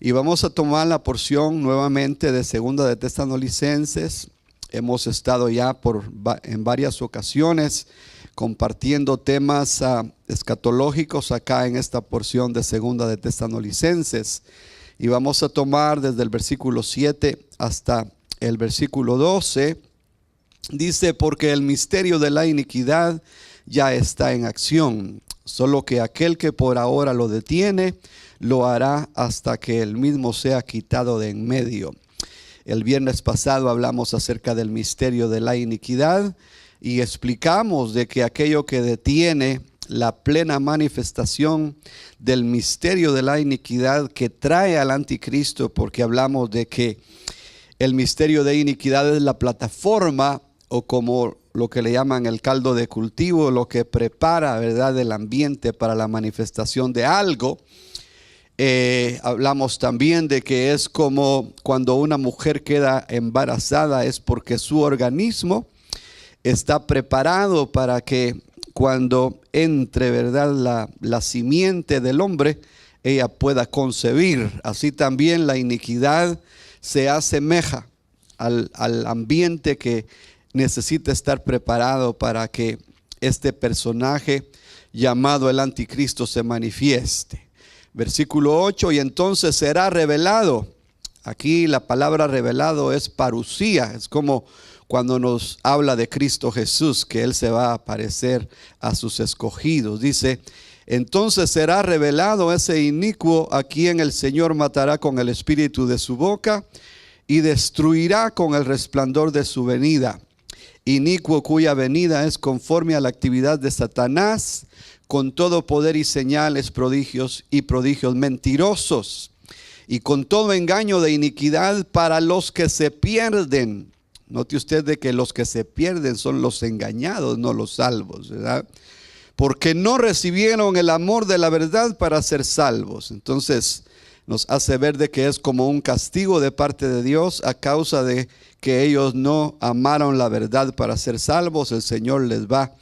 Y vamos a tomar la porción nuevamente de Segunda de Tesalonicenses. Hemos estado ya en varias ocasiones compartiendo temas escatológicos acá en esta porción de Segunda de Tesalonicenses. Y vamos a tomar desde el versículo 7 hasta el versículo 12. Dice: porque el misterio de la iniquidad ya está en acción, solo que aquel que por ahora lo detiene, lo hará hasta que él mismo sea quitado de en medio. El viernes pasado hablamos acerca del misterio de la iniquidad y explicamos de que aquello que detiene la plena manifestación del misterio de la iniquidad que trae al anticristo, porque hablamos de que el misterio de iniquidad es la plataforma, o como lo que le llaman el caldo de cultivo, lo que prepara, ¿verdad?, el ambiente para la manifestación de algo. Hablamos también de que es como cuando una mujer queda embarazada, es porque su organismo está preparado para que cuando entre, ¿verdad?, la simiente del hombre, ella pueda concebir. Así también la iniquidad se asemeja al ambiente que necesita estar preparado para que este personaje llamado el anticristo se manifieste. Versículo 8: y entonces será revelado. Aquí la palabra revelado es parusía, es como cuando nos habla de Cristo Jesús, que Él se va a aparecer a sus escogidos. Dice: entonces será revelado ese inicuo, a quien el Señor matará con el espíritu de su boca y destruirá con el resplandor de su venida. Inicuo cuya venida es conforme a la actividad de Satanás, con todo poder y señales, prodigios y prodigios mentirosos, y con todo engaño de iniquidad para los que se pierden. Note usted de que los que se pierden son los engañados, no los salvos, ¿verdad? Porque no recibieron el amor de la verdad para ser salvos. Entonces nos hace ver de que es como un castigo de parte de Dios a causa de que ellos no amaron la verdad para ser salvos. El Señor les va a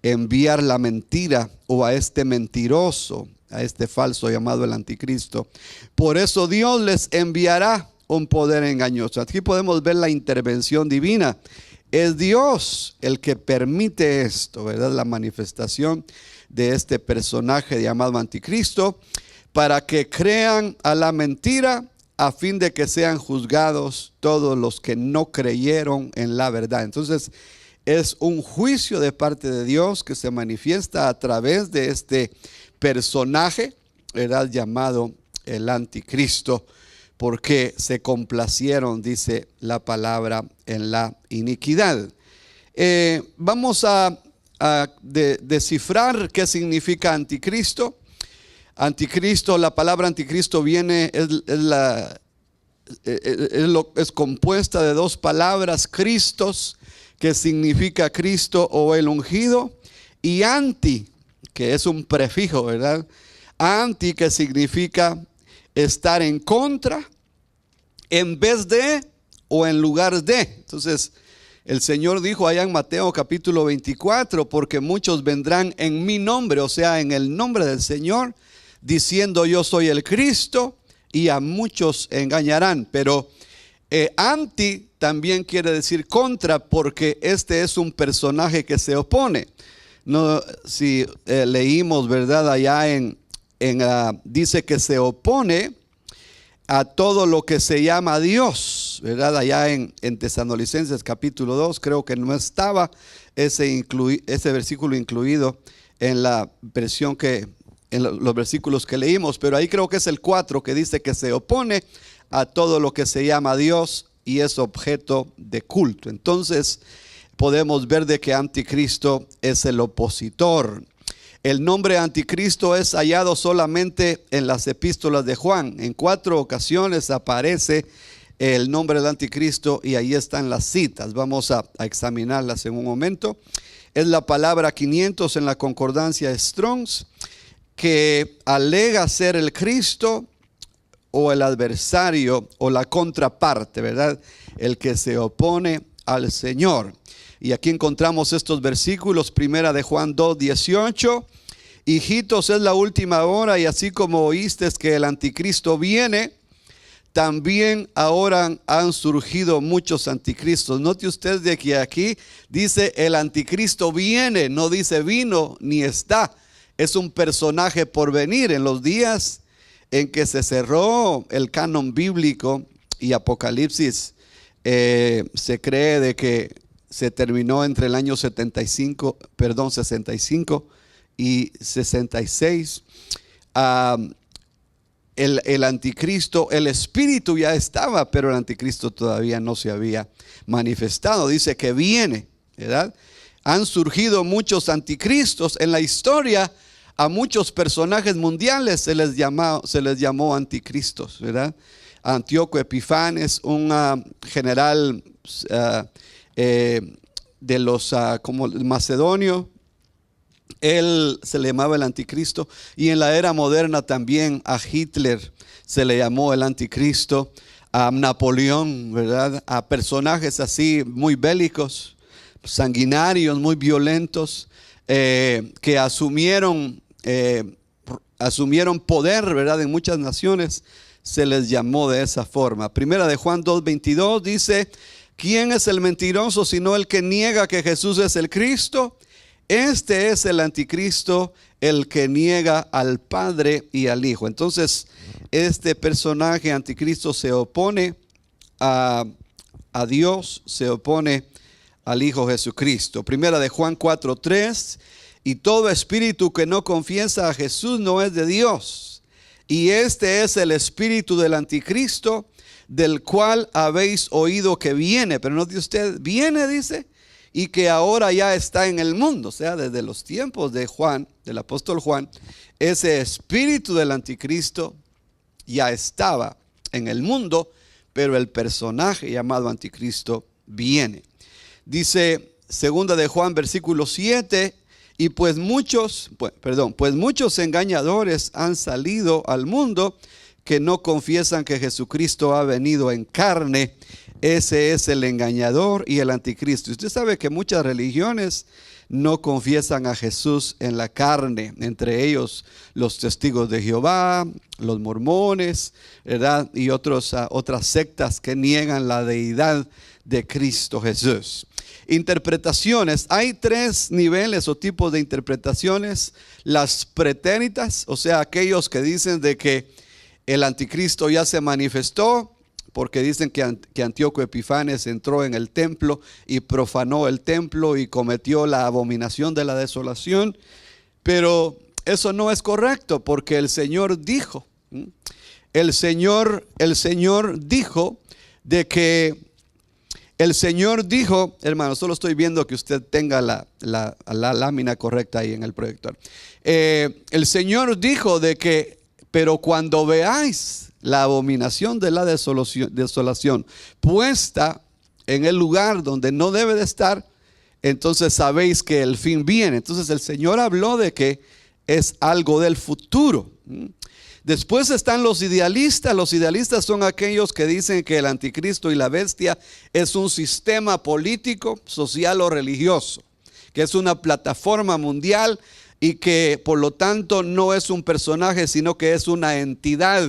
enviar la mentira, o a este mentiroso, a este falso llamado el anticristo. Por eso Dios les enviará un poder engañoso. Aquí podemos ver la intervención divina. Es Dios el que permite esto, ¿verdad? La manifestación de este personaje llamado anticristo, para que crean a la mentira, a fin de que sean juzgados todos los que no creyeron en la verdad. Entonces es un juicio de parte de Dios que se manifiesta a través de este personaje, ¿verdad?, llamado el anticristo, porque se complacieron, dice la palabra, en la iniquidad. Vamos a descifrar qué significa anticristo. Anticristo, la palabra anticristo viene, es compuesta de dos palabras: Cristos, que significa Cristo o el ungido, y anti, que es un prefijo, ¿verdad? Anti, que significa estar en contra, en vez de o en lugar de. Entonces el Señor dijo allá en Mateo capítulo 24: porque muchos vendrán en mi nombre, o sea, en el nombre del Señor, diciendo yo soy el Cristo, y a muchos engañarán. Pero anti también quiere decir contra, porque este es un personaje que se opone. No, si leímos, ¿verdad?, allá dice que se opone a todo lo que se llama Dios, ¿verdad? Allá en Tesalonicenses capítulo 2, creo que no estaba ese versículo incluido en la versión en los versículos que leímos, pero ahí creo que es el 4, que dice que se opone a todo lo que se llama Dios y es objeto de culto. Entonces podemos ver de que anticristo es el opositor. El nombre anticristo es hallado solamente en las epístolas de Juan. En 4 ocasiones aparece el nombre del anticristo y ahí están las citas. Vamos a examinarlas en un momento. Es la palabra 500 en la concordancia Strong's, que alega ser el Cristo o el adversario o la contraparte, ¿verdad?, el que se opone al Señor. Y aquí encontramos estos versículos: primera de Juan 2:18: hijitos, es la última hora, y así como oísteis que el anticristo viene, también ahora han surgido muchos anticristos. Note usted de que aquí dice el anticristo viene, no dice vino ni está. Es un personaje por venir. En los días en que se cerró el canon bíblico y Apocalipsis, se cree de que se terminó entre el año 65 y 66. El anticristo, el espíritu ya estaba, pero el anticristo todavía no se había manifestado. Dice que viene, ¿verdad? Han surgido muchos anticristos en la historia. A muchos personajes mundiales se les llamó anticristos, ¿verdad? Antíoco Epifanes, un general de los como macedonio, él se le llamaba el anticristo. Y en la era moderna también a Hitler se le llamó el anticristo, a Napoleón, ¿verdad? A personajes así muy bélicos, sanguinarios, muy violentos, que asumieron poder, ¿verdad? En muchas naciones se les llamó de esa forma. Primera de Juan 2:22 dice: ¿quién es el mentiroso sino el que niega que Jesús es el Cristo? Este es el anticristo, el que niega al Padre y al Hijo. Entonces, este personaje anticristo se opone a Dios, se opone al Hijo Jesucristo. Primera de Juan 4:3: y todo espíritu que no confiesa a Jesús no es de Dios. Y este es el espíritu del anticristo, del cual habéis oído que viene. Pero no dice usted, viene, dice, y que ahora ya está en el mundo. O sea, desde los tiempos de Juan, del apóstol Juan, ese espíritu del anticristo ya estaba en el mundo, pero el personaje llamado anticristo viene. Dice segunda de Juan versículo 7: y pues muchos engañadores han salido al mundo que no confiesan que Jesucristo ha venido en carne. Ese es el engañador y el anticristo. Usted sabe que muchas religiones no confiesan a Jesús en la carne, entre ellos los testigos de Jehová, los mormones, ¿verdad? Y otras sectas que niegan la deidad de Cristo Jesús. Interpretaciones. Hay tres niveles o tipos de interpretaciones. Las preteritas, o sea, aquellos que dicen de que el anticristo ya se manifestó, porque dicen que Antíoco Epifanes entró en el templo y profanó el templo y cometió la abominación de la desolación. Pero eso no es correcto, porque el Señor dijo, hermano, solo estoy viendo que usted tenga la lámina correcta ahí en el proyector. El Señor dijo de que, pero cuando veáis la abominación de la desolación puesta en el lugar donde no debe de estar, entonces sabéis que el fin viene. Entonces el Señor habló de que es algo del futuro. Después están los idealistas. Los idealistas son aquellos que dicen que el anticristo y la bestia es un sistema político, social o religioso, que es una plataforma mundial y que por lo tanto no es un personaje, sino que es una entidad,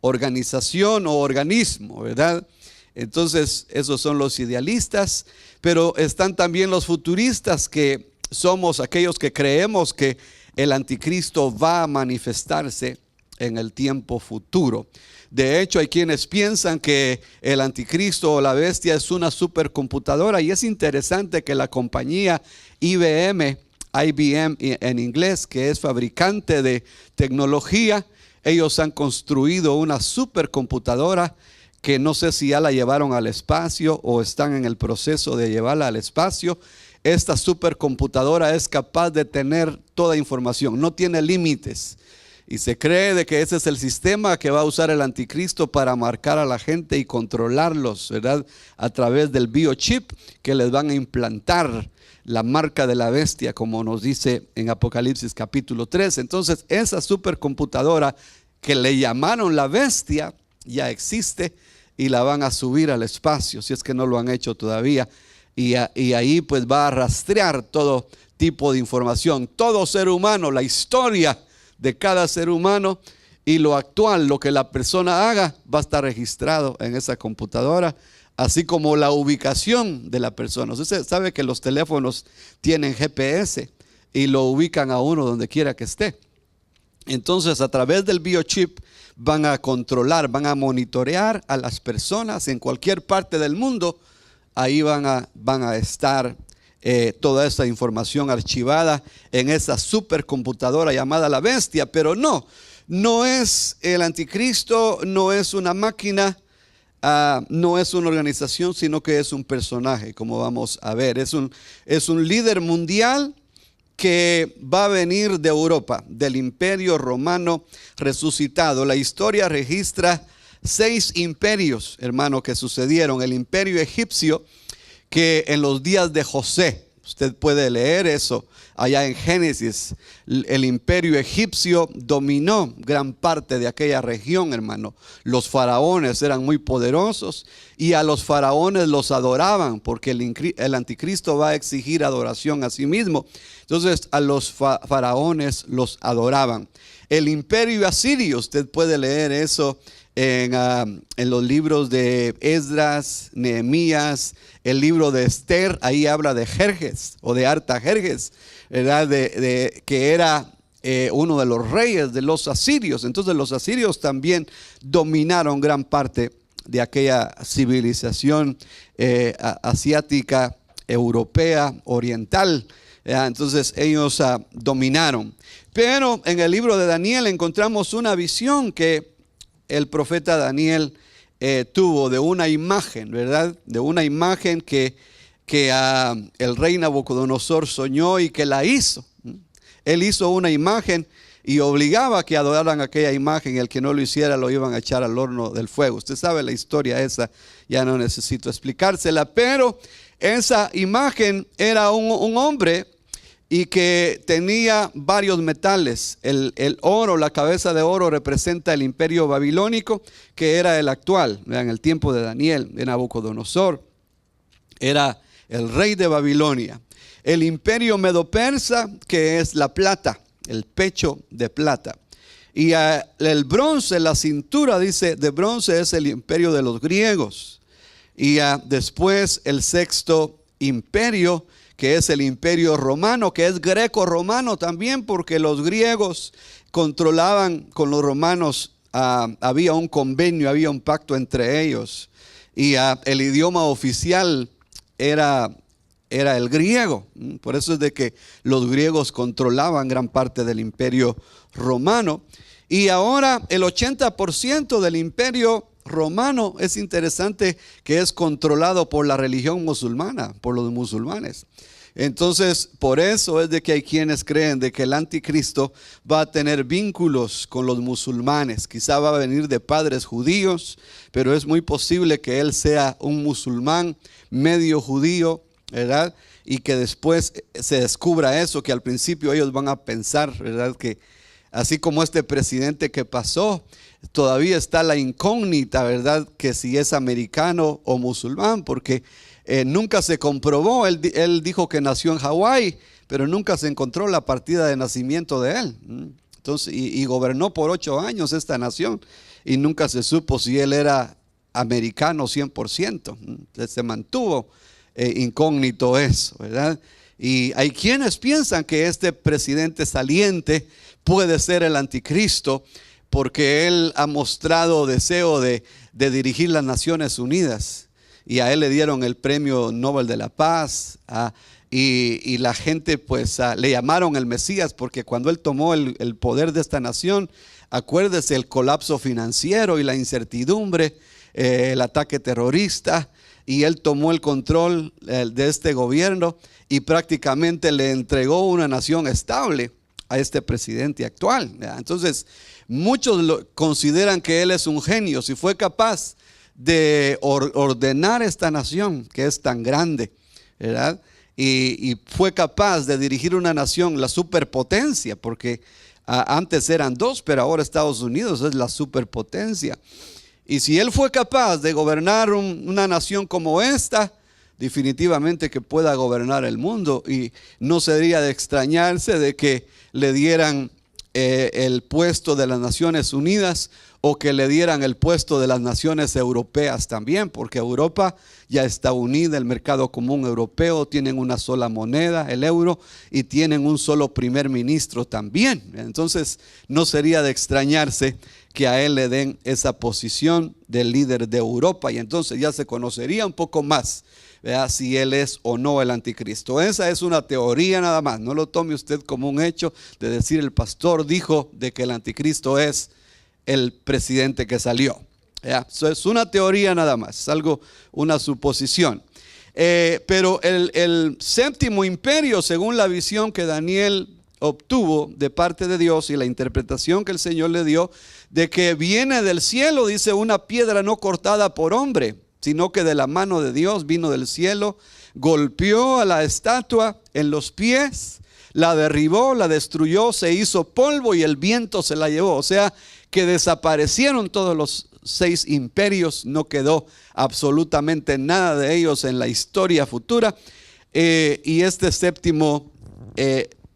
organización o organismo, ¿verdad? Entonces esos son los idealistas. Pero están también los futuristas, que somos aquellos que creemos que el anticristo va a manifestarse en el tiempo futuro. De hecho, hay quienes piensan que el anticristo o la bestia es una supercomputadora, y es interesante que la compañía IBM en inglés, que es fabricante de tecnología, ellos han construido una supercomputadora que no sé si ya la llevaron al espacio o están en el proceso de llevarla al espacio. Esta supercomputadora es capaz de tener toda información, no tiene límites. Y se cree de que ese es el sistema que va a usar el anticristo para marcar a la gente y controlarlos, ¿verdad? A través del biochip que les van a implantar la marca de la bestia, como nos dice en Apocalipsis capítulo 3. Entonces esa supercomputadora que le llamaron la bestia ya existe y la van a subir al espacio, si es que no lo han hecho todavía. Y ahí pues va a rastrear todo tipo de información, todo ser humano, la historia de cada ser humano, y lo actual, lo que la persona haga, va a estar registrado en esa computadora, así como la ubicación de la persona. Usted sabe que los teléfonos tienen GPS y lo ubican a uno donde quiera que esté. Entonces, a través del biochip van a controlar, van a monitorear a las personas en cualquier parte del mundo. Ahí van a estar toda esa información archivada en esa supercomputadora llamada la bestia. Pero no es el anticristo, no es una máquina, no es una organización, sino que es un personaje, como vamos a ver. Es un líder mundial que va a venir de Europa, del Imperio Romano resucitado. La historia registra 6 imperios, hermano, que sucedieron. El imperio egipcio, que en los días de José, usted puede leer eso allá en Génesis, el imperio egipcio dominó gran parte de aquella región, hermano. Los faraones eran muy poderosos y a los faraones los adoraban, porque el anticristo va a exigir adoración a sí mismo. Entonces a los faraones los adoraban. El imperio asirio, usted puede leer eso en los libros de Esdras, Nehemías, el libro de Esther. Ahí habla de Jerjes o de Artajerjes, ¿verdad? Que era uno de los reyes de los asirios. Entonces los asirios también dominaron gran parte de aquella civilización asiática, europea, oriental. Entonces ellos dominaron. Pero en el libro de Daniel encontramos una visión que el profeta Daniel tuvo de una imagen, ¿verdad? De una imagen que el rey Nabucodonosor soñó y que la hizo. Él hizo una imagen y obligaba a que adoraran aquella imagen, y el que no lo hiciera lo iban a echar al horno del fuego. Usted sabe la historia esa, ya no necesito explicársela, pero esa imagen era un hombre y que tenía varios metales. El oro, la cabeza de oro, representa el imperio babilónico, que era el actual. En el tiempo de Daniel, de Nabucodonosor, era el rey de Babilonia. El imperio medo-persa, que es la plata, el pecho de plata. Y el bronce, la cintura, dice, de bronce, es el imperio de los griegos. Y después el sexto imperio, que es el imperio romano, que es greco-romano también, porque los griegos controlaban con los romanos. Había un convenio, había un pacto entre ellos, y el idioma oficial era el griego. Por eso es de que los griegos controlaban gran parte del imperio romano. Y ahora el 80% del imperio romano, es interesante que es controlado por la religión musulmana, por los musulmanes. Entonces, por eso es de que hay quienes creen de que el anticristo va a tener vínculos con los musulmanes. Quizá va a venir de padres judíos, pero es muy posible que él sea un musulmán medio judío, ¿verdad? Y que después se descubra eso, que al principio ellos van a pensar, ¿verdad? Que así como este presidente que pasó, todavía está la incógnita, ¿verdad? Que si es americano o musulmán, porque nunca se comprobó. Él dijo que nació en Hawái, pero nunca se encontró la partida de nacimiento de él. Entonces, y gobernó por 8 años esta nación y nunca se supo si él era americano 100%. Se mantuvo incógnito eso, ¿verdad? Y hay quienes piensan que este presidente saliente puede ser el anticristo, porque él ha mostrado deseo de dirigir las Naciones Unidas. Y a él le dieron el premio Nobel de la Paz. Y la gente pues le llamaron el Mesías, porque cuando él tomó el poder de esta nación, acuérdese el colapso financiero y la incertidumbre, el ataque terrorista, y él tomó el control de este gobierno y prácticamente le entregó una nación estable a este presidente actual. Entonces muchos consideran que él es un genio, si fue capaz de ordenar esta nación que es tan grande, ¿verdad? Y fue capaz de dirigir una nación, la superpotencia, porque antes eran 2, pero ahora Estados Unidos es la superpotencia. Y si él fue capaz de gobernar una nación como esta, definitivamente que pueda gobernar el mundo. Y no sería de extrañarse de que le dieran el puesto de las Naciones Unidas o que le dieran el puesto de las naciones europeas también, porque Europa ya está unida, el mercado común europeo, tienen una sola moneda, el euro, y tienen un solo primer ministro también. Entonces no sería de extrañarse que a él le den esa posición de líder de Europa, y entonces ya se conocería un poco más, ¿verdad?, si él es o no el anticristo. Esa es una teoría nada más, no lo tome usted como un hecho de decir el pastor dijo de que el anticristo es el presidente que salió. Eso es una teoría nada más, es algo, una suposición. Pero el séptimo imperio, según la visión que Daniel obtuvo de parte de Dios y la interpretación que el Señor le dio, de que viene del cielo, dice, una piedra no cortada por hombre, sino que de la mano de Dios vino del cielo, golpeó a la estatua en los pies, la derribó, la destruyó, se hizo polvo y el viento se la llevó. O sea, que desaparecieron todos los 6 imperios, no quedó absolutamente nada de ellos en la historia futura. Y este séptimo,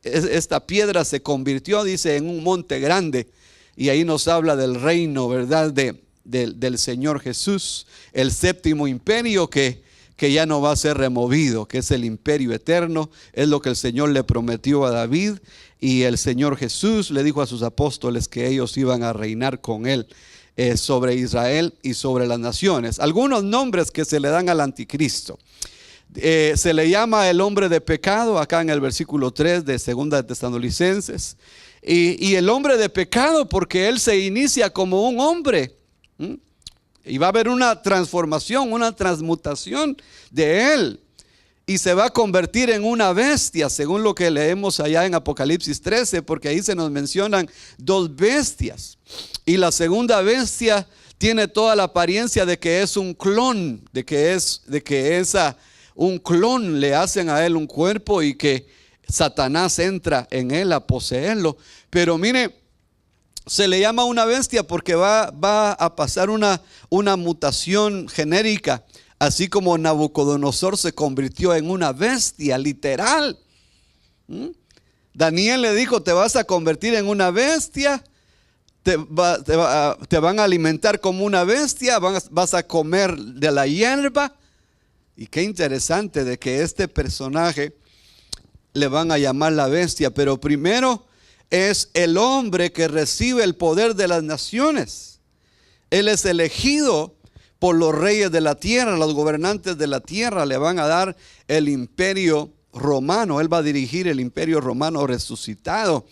esta piedra se convirtió, dice, en un monte grande. Y ahí nos habla del reino, ¿verdad?, del Señor Jesús, el séptimo imperio que ya no va a ser removido, que es el imperio eterno. Es lo que el Señor le prometió a David, y el Señor Jesús le dijo a sus apóstoles que ellos iban a reinar con él sobre Israel y sobre las naciones. Algunos nombres que se le dan al anticristo. Se le llama el hombre de pecado, acá en el versículo 3 de Segunda de Tesalonicenses. Y el hombre de pecado porque él se inicia como un hombre. Y va a haber una transformación, una transmutación de él. Y se va a convertir en una bestia, según lo que leemos allá en Apocalipsis 13, porque ahí se nos mencionan 2 bestias. Y la segunda bestia tiene toda la apariencia de que es un clon, de que un clon, le hacen a él un cuerpo y que Satanás entra en él a poseerlo. Pero mire, se le llama una bestia porque va a pasar una mutación genérica, así como Nabucodonosor se convirtió en una bestia literal. Daniel le dijo, te vas a convertir en una bestia, te van a alimentar como una bestia, vas a comer de la hierba. Y qué interesante de que este personaje le van a llamar la bestia, pero primero es el hombre que recibe el poder de las naciones. Él es elegido por los reyes de la tierra, los gobernantes de la tierra le van a dar el imperio romano. Él va a dirigir el imperio romano resucitado.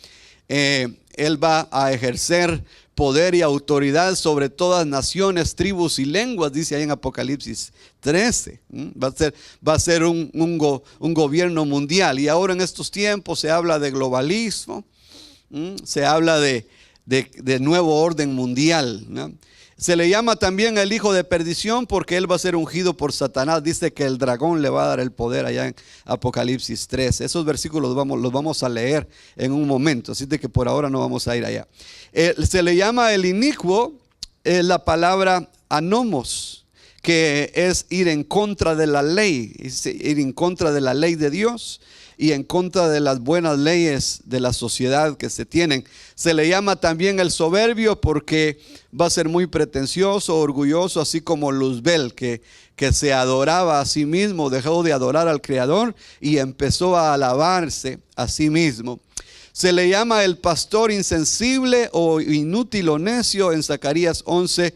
Él va a ejercer poder y autoridad sobre todas naciones, tribus y lenguas, dice ahí en Apocalipsis 13. Va a ser un gobierno mundial. Y ahora en estos tiempos se habla de globalismo, se habla de nuevo orden mundial, ¿no? Se le llama también el hijo de perdición porque él va a ser ungido por Satanás. Dice que el dragón le va a dar el poder allá en Apocalipsis 3. Esos versículos los vamos a leer en un momento, así de que por ahora no vamos a ir allá. Se le llama el inicuo, la palabra anomos, que es ir en contra de la ley, ir en contra de la ley de Dios y en contra de las buenas leyes de la sociedad que se tienen. Se le llama también el soberbio porque va a ser muy pretencioso, orgulloso, así como Luzbel, que se adoraba a sí mismo, dejó de adorar al Creador y empezó a alabarse a sí mismo. Se le llama el pastor insensible o inútil o necio en Zacarías 11.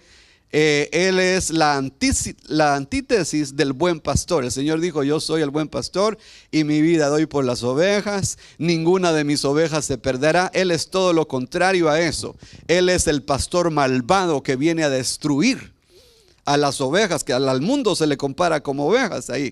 Él es la antítesis del buen pastor. El Señor dijo, yo soy el buen pastor y mi vida doy por las ovejas, ninguna de mis ovejas se perderá. Él es todo lo contrario a eso. Él es el pastor malvado que viene a destruir a las ovejas, que al mundo se le compara como ovejas ahí.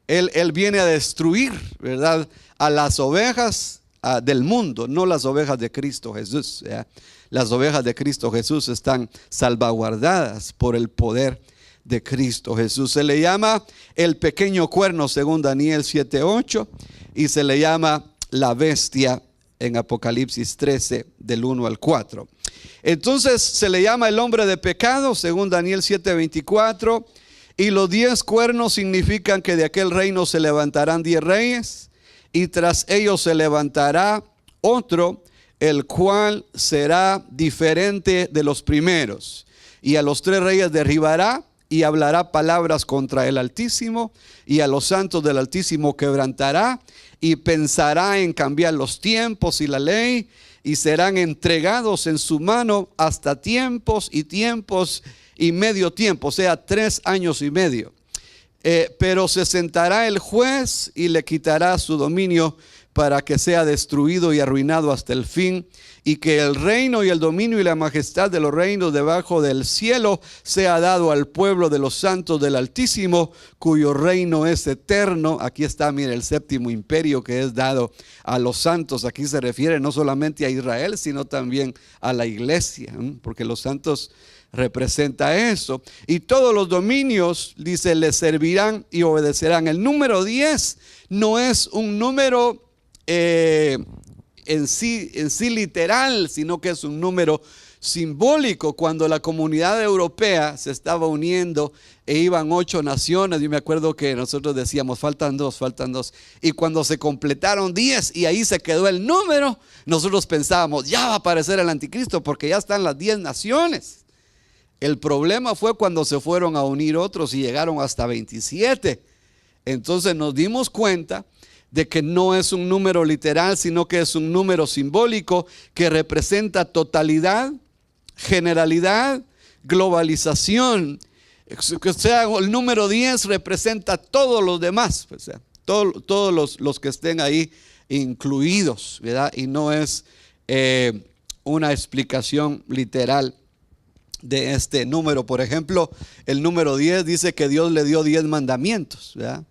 Él viene a destruir, ¿verdad?, a las ovejas del mundo, no las ovejas de Cristo Jesús, ¿ya? Las ovejas de Cristo Jesús están salvaguardadas por el poder de Cristo Jesús. Se le llama el pequeño cuerno según Daniel 7:8 y se le llama la bestia en Apocalipsis 13 del 1 al 4. Entonces se le llama el hombre de pecado según Daniel 7:24, y los 10 cuernos significan que de aquel reino se levantarán 10 reyes y tras ellos se levantará otro el cual será diferente de los primeros. Y a los 3 reyes derribará y hablará palabras contra el Altísimo, y a los santos del Altísimo quebrantará, y pensará en cambiar los tiempos y la ley, y serán entregados en su mano hasta tiempos y medio tiempo, o sea, 3 años y medio. Pero se sentará el juez y le quitará su dominio para que sea destruido y arruinado hasta el fin, y que el reino y el dominio y la majestad de los reinos debajo del cielo sea dado al pueblo de los santos del Altísimo, cuyo reino es eterno. Aquí está, mire, el 7º imperio que es dado a los santos. Aquí se refiere no solamente a Israel, sino también a la iglesia, porque los santos representa eso. Y todos los dominios, dice, le servirán y obedecerán. El número 10 no es un número en sí literal, sino que es un número simbólico. Cuando la comunidad europea se estaba uniendo e iban 8 naciones, yo me acuerdo que nosotros decíamos faltan 2, y cuando se completaron 10 y ahí se quedó el número, nosotros pensábamos ya va a aparecer el anticristo porque ya están las 10 naciones. El problema fue cuando se fueron a unir otros y llegaron hasta 27. Entonces nos dimos cuenta de que no es un número literal, sino que es un número simbólico que representa totalidad, generalidad, globalización. O sea, el número 10 representa todos los demás, o sea, todos los que estén ahí incluidos, ¿verdad? Y no es una explicación literal de este número. Por ejemplo, el número 10 dice que Dios le dio 10 mandamientos, ¿verdad?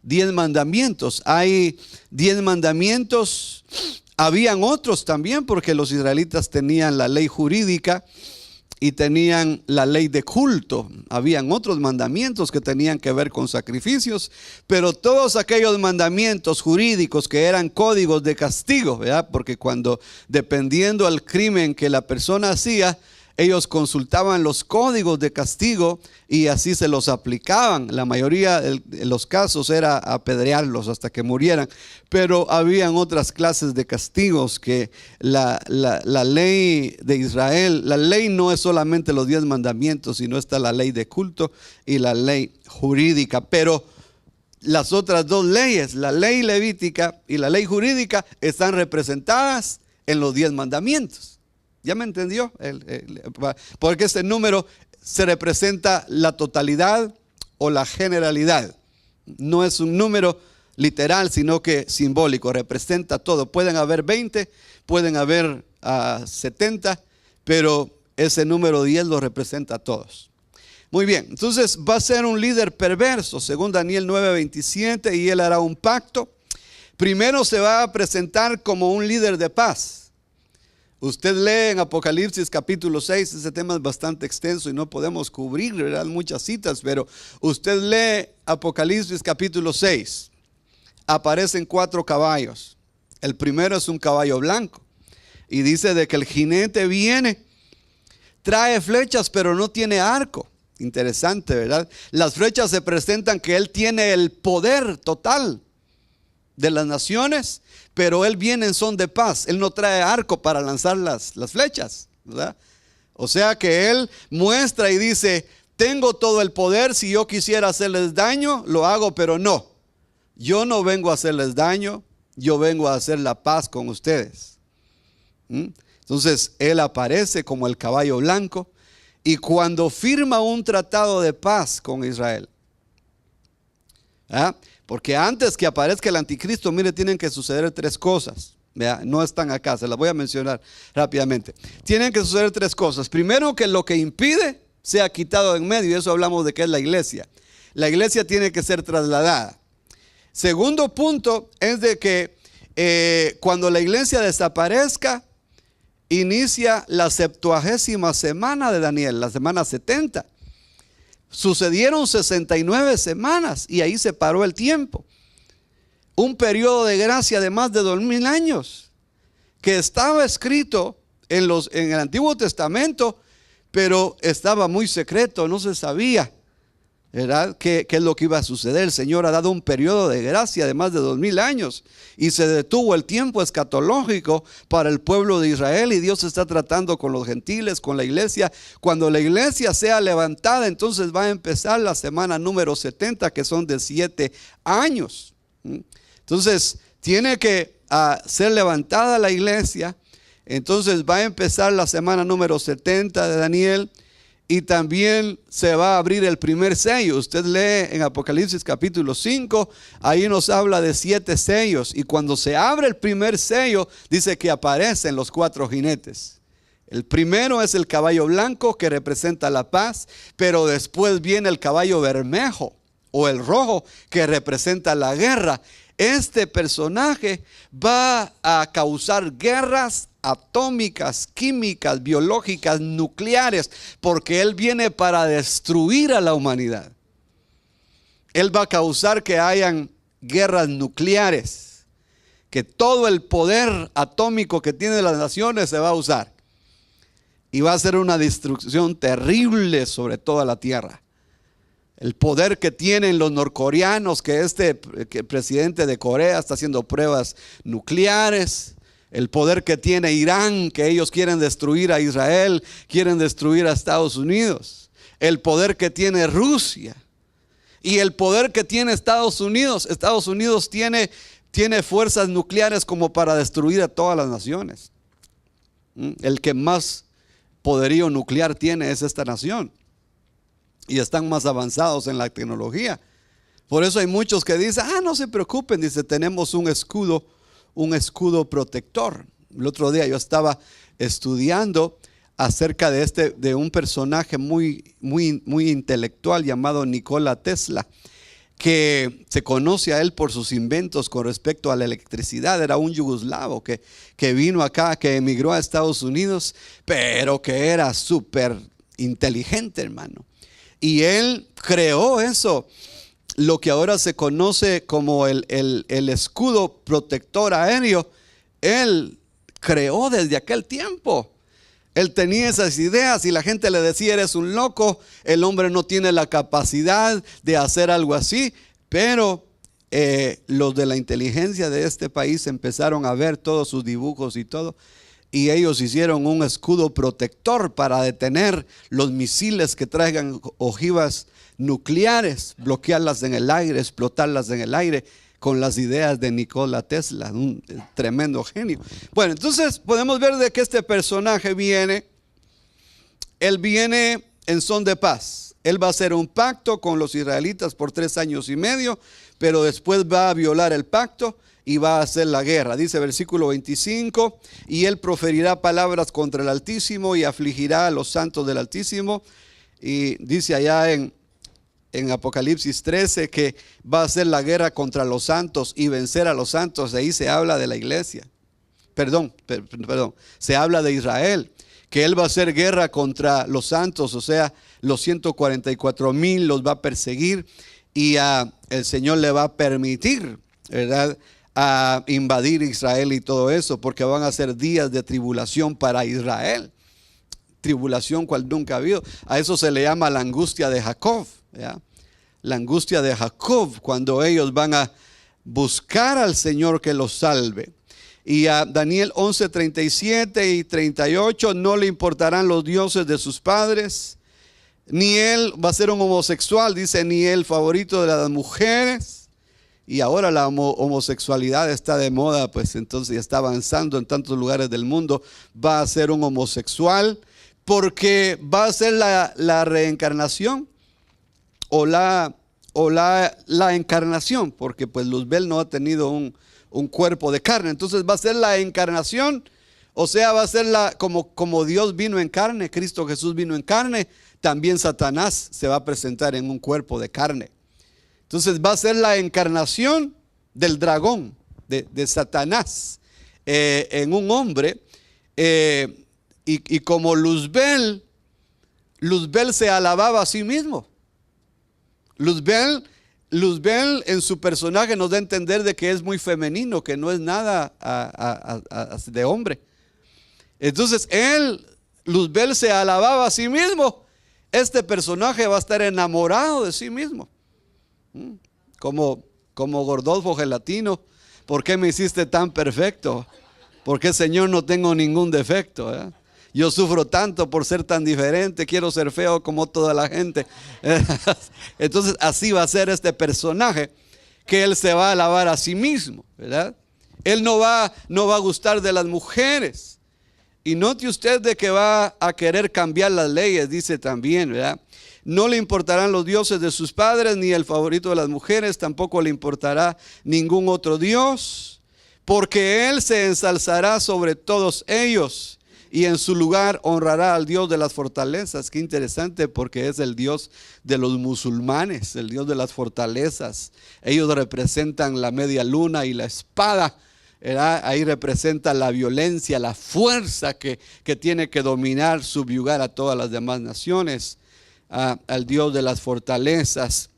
10 mandamientos. Hay 10 mandamientos. Habían otros también, porque los israelitas tenían la ley jurídica y tenían la ley de culto. Habían otros mandamientos que tenían que ver con sacrificios, pero todos aquellos mandamientos jurídicos que eran códigos de castigo, ¿verdad? Porque cuando, dependiendo del crimen que la persona hacía, ellos consultaban los códigos de castigo y así se los aplicaban. La mayoría de los casos era apedrearlos hasta que murieran, pero habían otras clases de castigos que la ley de Israel, la ley no es solamente los 10 mandamientos, sino está la ley de culto y la ley jurídica. Pero las otras 2 leyes, la ley levítica y la ley jurídica, están representadas en los 10 mandamientos. ¿Ya me entendió? Porque este número se representa la totalidad o la generalidad. No es un número literal, sino que simbólico. Representa todo. Pueden haber 20, pueden haber 70, pero ese número 10 lo representa a todos. Muy bien, entonces va a ser un líder perverso, según Daniel 9:27, y él hará un pacto. Primero se va a presentar como un líder de paz. Usted lee en Apocalipsis capítulo 6, ese tema es bastante extenso y no podemos cubrir, ¿verdad?, muchas citas, pero usted lee Apocalipsis capítulo 6, aparecen 4 caballos. El primero es un caballo blanco y dice de que el jinete viene, trae flechas pero no tiene arco. Interesante, ¿verdad? Las flechas se presentan que él tiene el poder total de las naciones, pero él viene en son de paz. Él no trae arco para lanzar las flechas, ¿verdad? O sea que él muestra y dice: tengo todo el poder, si yo quisiera hacerles daño, lo hago, pero no. Yo no vengo a hacerles daño, yo vengo a hacer la paz con ustedes. Entonces él aparece como el caballo blanco y cuando firma un tratado de paz con Israel, ¿ah? Porque antes que aparezca el anticristo, mire, tienen que suceder 3 cosas. ¿Vea? No están acá, se las voy a mencionar rápidamente. Tienen que suceder 3 cosas. Primero, que lo que impide sea quitado de en medio, y eso hablamos de que es la iglesia. La iglesia tiene que ser trasladada. Segundo punto es de que cuando la iglesia desaparezca, inicia la 70ª semana de Daniel, la semana 70. Sucedieron 69 semanas y ahí se paró el tiempo. Un periodo de gracia de más de 2000 años que estaba escrito en el Antiguo Testamento, pero estaba muy secreto, no se sabía ¿verdad? ¿Qué es lo que iba a suceder? El Señor ha dado un periodo de gracia de más de 2000 años y se detuvo el tiempo escatológico para el pueblo de Israel, y Dios está tratando con los gentiles, con la iglesia. Cuando la iglesia sea levantada, entonces va a empezar la semana número 70, que son de 7 años. Entonces tiene que ser levantada la iglesia. Entonces va a empezar la semana número 70 de Daniel. Y también se va a abrir el primer sello. Usted lee en Apocalipsis capítulo 5, ahí nos habla de 7 sellos. Y cuando se abre el primer sello, dice que aparecen los 4 jinetes. El primero es el caballo blanco, que representa la paz, pero después viene el caballo bermejo o el rojo, que representa la guerra. Este personaje va a causar guerras atómicas, químicas, biológicas, nucleares, porque él viene para destruir a la humanidad. Él va a causar que hayan guerras nucleares, que todo el poder atómico que tienen las naciones se va a usar, y va a ser una destrucción terrible sobre toda la tierra. El poder que tienen los norcoreanos, que el presidente de Corea está haciendo pruebas nucleares. El poder que tiene Irán, que ellos quieren destruir a Israel, quieren destruir a Estados Unidos. El poder que tiene Rusia y el poder que tiene Estados Unidos. Estados Unidos tiene fuerzas nucleares como para destruir a todas las naciones. El que más poderío nuclear tiene es esta nación. Y están más avanzados en la tecnología. Por eso hay muchos que dicen, no se preocupen, dice, tenemos un escudo protector. El otro día yo estaba estudiando acerca de un personaje muy intelectual llamado Nikola Tesla, que se conoce a él por sus inventos con respecto a la electricidad. Era un yugoslavo que vino acá, que emigró a Estados Unidos, pero que era súper inteligente, hermano. Y él creó eso, lo que ahora se conoce como el escudo protector aéreo. Él creó desde aquel tiempo. Él tenía esas ideas y la gente le decía, eres un loco, el hombre no tiene la capacidad de hacer algo así. Pero los de la inteligencia de este país empezaron a ver todos sus dibujos y todo, y ellos hicieron un escudo protector para detener los misiles que traigan ojivas nucleares, bloquearlas en el aire, explotarlas en el aire, con las ideas de Nikola Tesla, un tremendo genio. Bueno, entonces podemos ver de que este personaje él viene en son de paz. Él va a hacer un pacto con los israelitas por 3 años y medio, pero después va a violar el pacto y va a hacer la guerra. Dice versículo 25, y él proferirá palabras contra el Altísimo y afligirá a los santos del Altísimo. Y dice allá en Apocalipsis 13 que va a hacer la guerra contra los santos y vencer a los santos. Ahí se habla de la iglesia. Perdón, se habla de Israel, que él va a hacer guerra contra los santos, o sea, los 144,000 los va a perseguir, y el Señor le va a permitir, ¿verdad?, a invadir Israel y todo eso, porque van a ser días de tribulación para Israel. Tribulación cual nunca ha habido. A eso se le llama la angustia de Jacob, ¿ya? La angustia de Jacob, cuando ellos van a buscar al Señor que los salve. Y a Daniel 11, 37 y 38, no le importarán los dioses de sus padres, ni él va a ser un homosexual, dice, ni el favorito de las mujeres. Y ahora la homosexualidad está de moda, pues entonces ya está avanzando en tantos lugares del mundo. Va a ser un homosexual porque va a ser la reencarnación o la encarnación, porque pues Luzbel no ha tenido un cuerpo de carne. Entonces va a ser la encarnación, o sea, va a ser como Dios vino en carne, Cristo Jesús vino en carne, también Satanás se va a presentar en un cuerpo de carne. Entonces va a ser la encarnación del dragón, de Satanás, en un hombre. Y como Luzbel se alababa a sí mismo. Luzbel en su personaje nos da a entender de que es muy femenino, que no es nada de hombre. Entonces Luzbel se alababa a sí mismo este personaje va a estar enamorado de sí mismo. Como Gordolfo Gelatino. ¿Por qué me hiciste tan perfecto? Porque, Señor, no tengo ningún defecto, ¿eh? Yo sufro tanto por ser tan diferente, quiero ser feo como toda la gente. Entonces así va a ser este personaje, que él se va a alabar a sí mismo, ¿verdad? Él no va a gustar de las mujeres. Y note usted de que va a querer cambiar las leyes, dice también, ¿verdad? No le importarán los dioses de sus padres, ni el favorito de las mujeres, tampoco le importará ningún otro dios, porque él se ensalzará sobre todos ellos y en su lugar honrará al Dios de las fortalezas. Qué interesante, porque es el Dios de los musulmanes, el Dios de las fortalezas. Ellos representan la media luna y la espada, ¿verdad? Ahí representa la violencia, la fuerza que tiene que dominar, subyugar a todas las demás naciones. Al Dios de las fortalezas,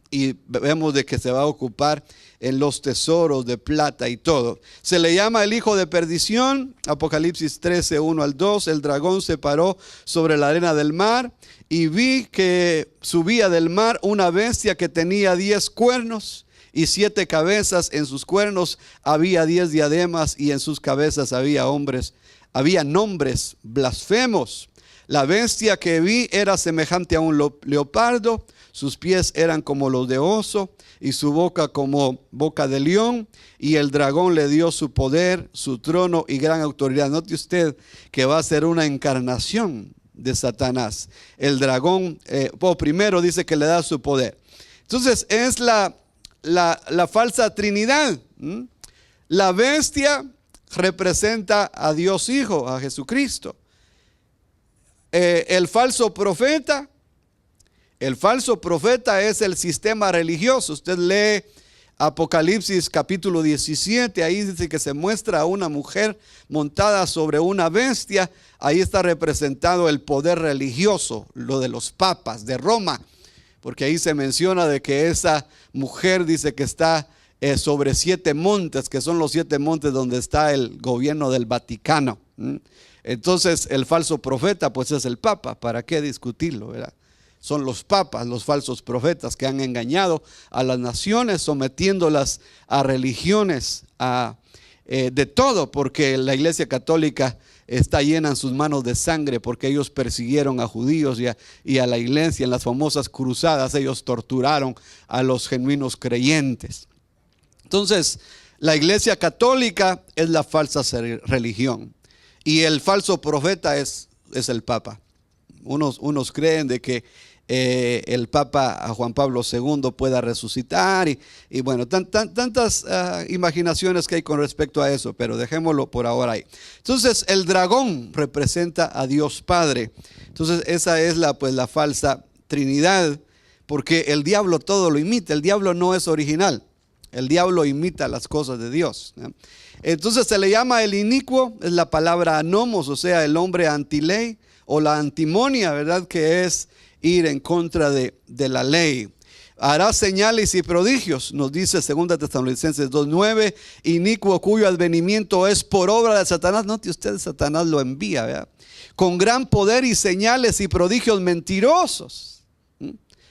y vemos de que se va a ocupar en los tesoros de plata y todo. Se le llama el hijo de perdición. Apocalipsis 13, 1 al 2. El dragón se paró sobre la arena del mar, y vi que subía del mar una bestia que tenía 10 cuernos y 7 cabezas. En sus cuernos había 10 diademas, y en sus cabezas había nombres blasfemos. La bestia que vi era semejante a un leopardo, sus pies eran como los de oso, y su boca como boca de león, y el dragón le dio su poder, su trono y gran autoridad. Note usted que va a ser una encarnación de Satanás. El dragón, primero dice que le da su poder. Entonces es la falsa trinidad. La bestia representa a Dios Hijo, a Jesucristo. El falso profeta es el sistema religioso. Usted lee Apocalipsis capítulo 17, ahí dice que se muestra a una mujer montada sobre una bestia. Ahí está representado el poder religioso, lo de los papas de Roma, porque ahí se menciona de que esa mujer dice que está sobre 7 montes, que son los 7 montes donde está el gobierno del Vaticano. Entonces el falso profeta pues es el papa. ¿Para qué discutirlo, verdad? Son los papas, los falsos profetas, que han engañado a las naciones, sometiéndolas a religiones, de todo, porque la Iglesia Católica está llena en sus manos de sangre, porque ellos persiguieron a judíos y a la iglesia. En las famosas cruzadas ellos torturaron a los genuinos creyentes. Entonces la Iglesia Católica es la falsa religión, y el falso profeta es el Papa. Unos creen de que el Papa Juan Pablo II pueda resucitar y bueno, tantas imaginaciones que hay con respecto a eso, pero dejémoslo por ahora ahí. Entonces el dragón representa a Dios Padre. Entonces esa es la falsa trinidad, porque el diablo todo lo imita. El diablo no es original. El diablo imita las cosas de Dios, ¿no? Entonces se le llama el inicuo, es la palabra anomos, o sea, el hombre antiley, o la antimonia, ¿verdad? Que es ir en contra de la ley. Hará señales y prodigios, nos dice 2 Tesalonicenses 2:9, inicuo cuyo advenimiento es por obra de Satanás. Note usted, Satanás lo envía, ¿verdad? Con gran poder y señales y prodigios mentirosos.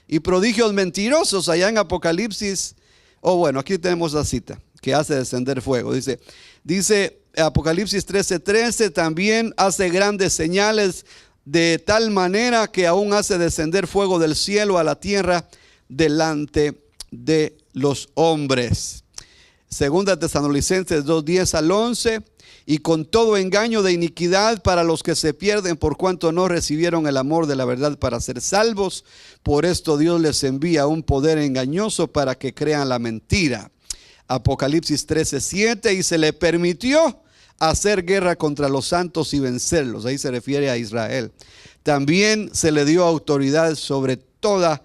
Y prodigios mentirosos allá en Apocalipsis. Bueno, aquí tenemos la cita, que hace descender fuego. Dice Apocalipsis 13:13, también hace grandes señales, de tal manera que aún hace descender fuego del cielo a la tierra delante de los hombres. 2 Tesalonicenses 2:10 al 11, y con todo engaño de iniquidad para los que se pierden, por cuanto no recibieron el amor de la verdad para ser salvos. Por esto Dios les envía un poder engañoso para que crean la mentira. Apocalipsis 13:7, y se le permitió hacer guerra contra los santos y vencerlos. Ahí se refiere a Israel. También se le dio autoridad sobre toda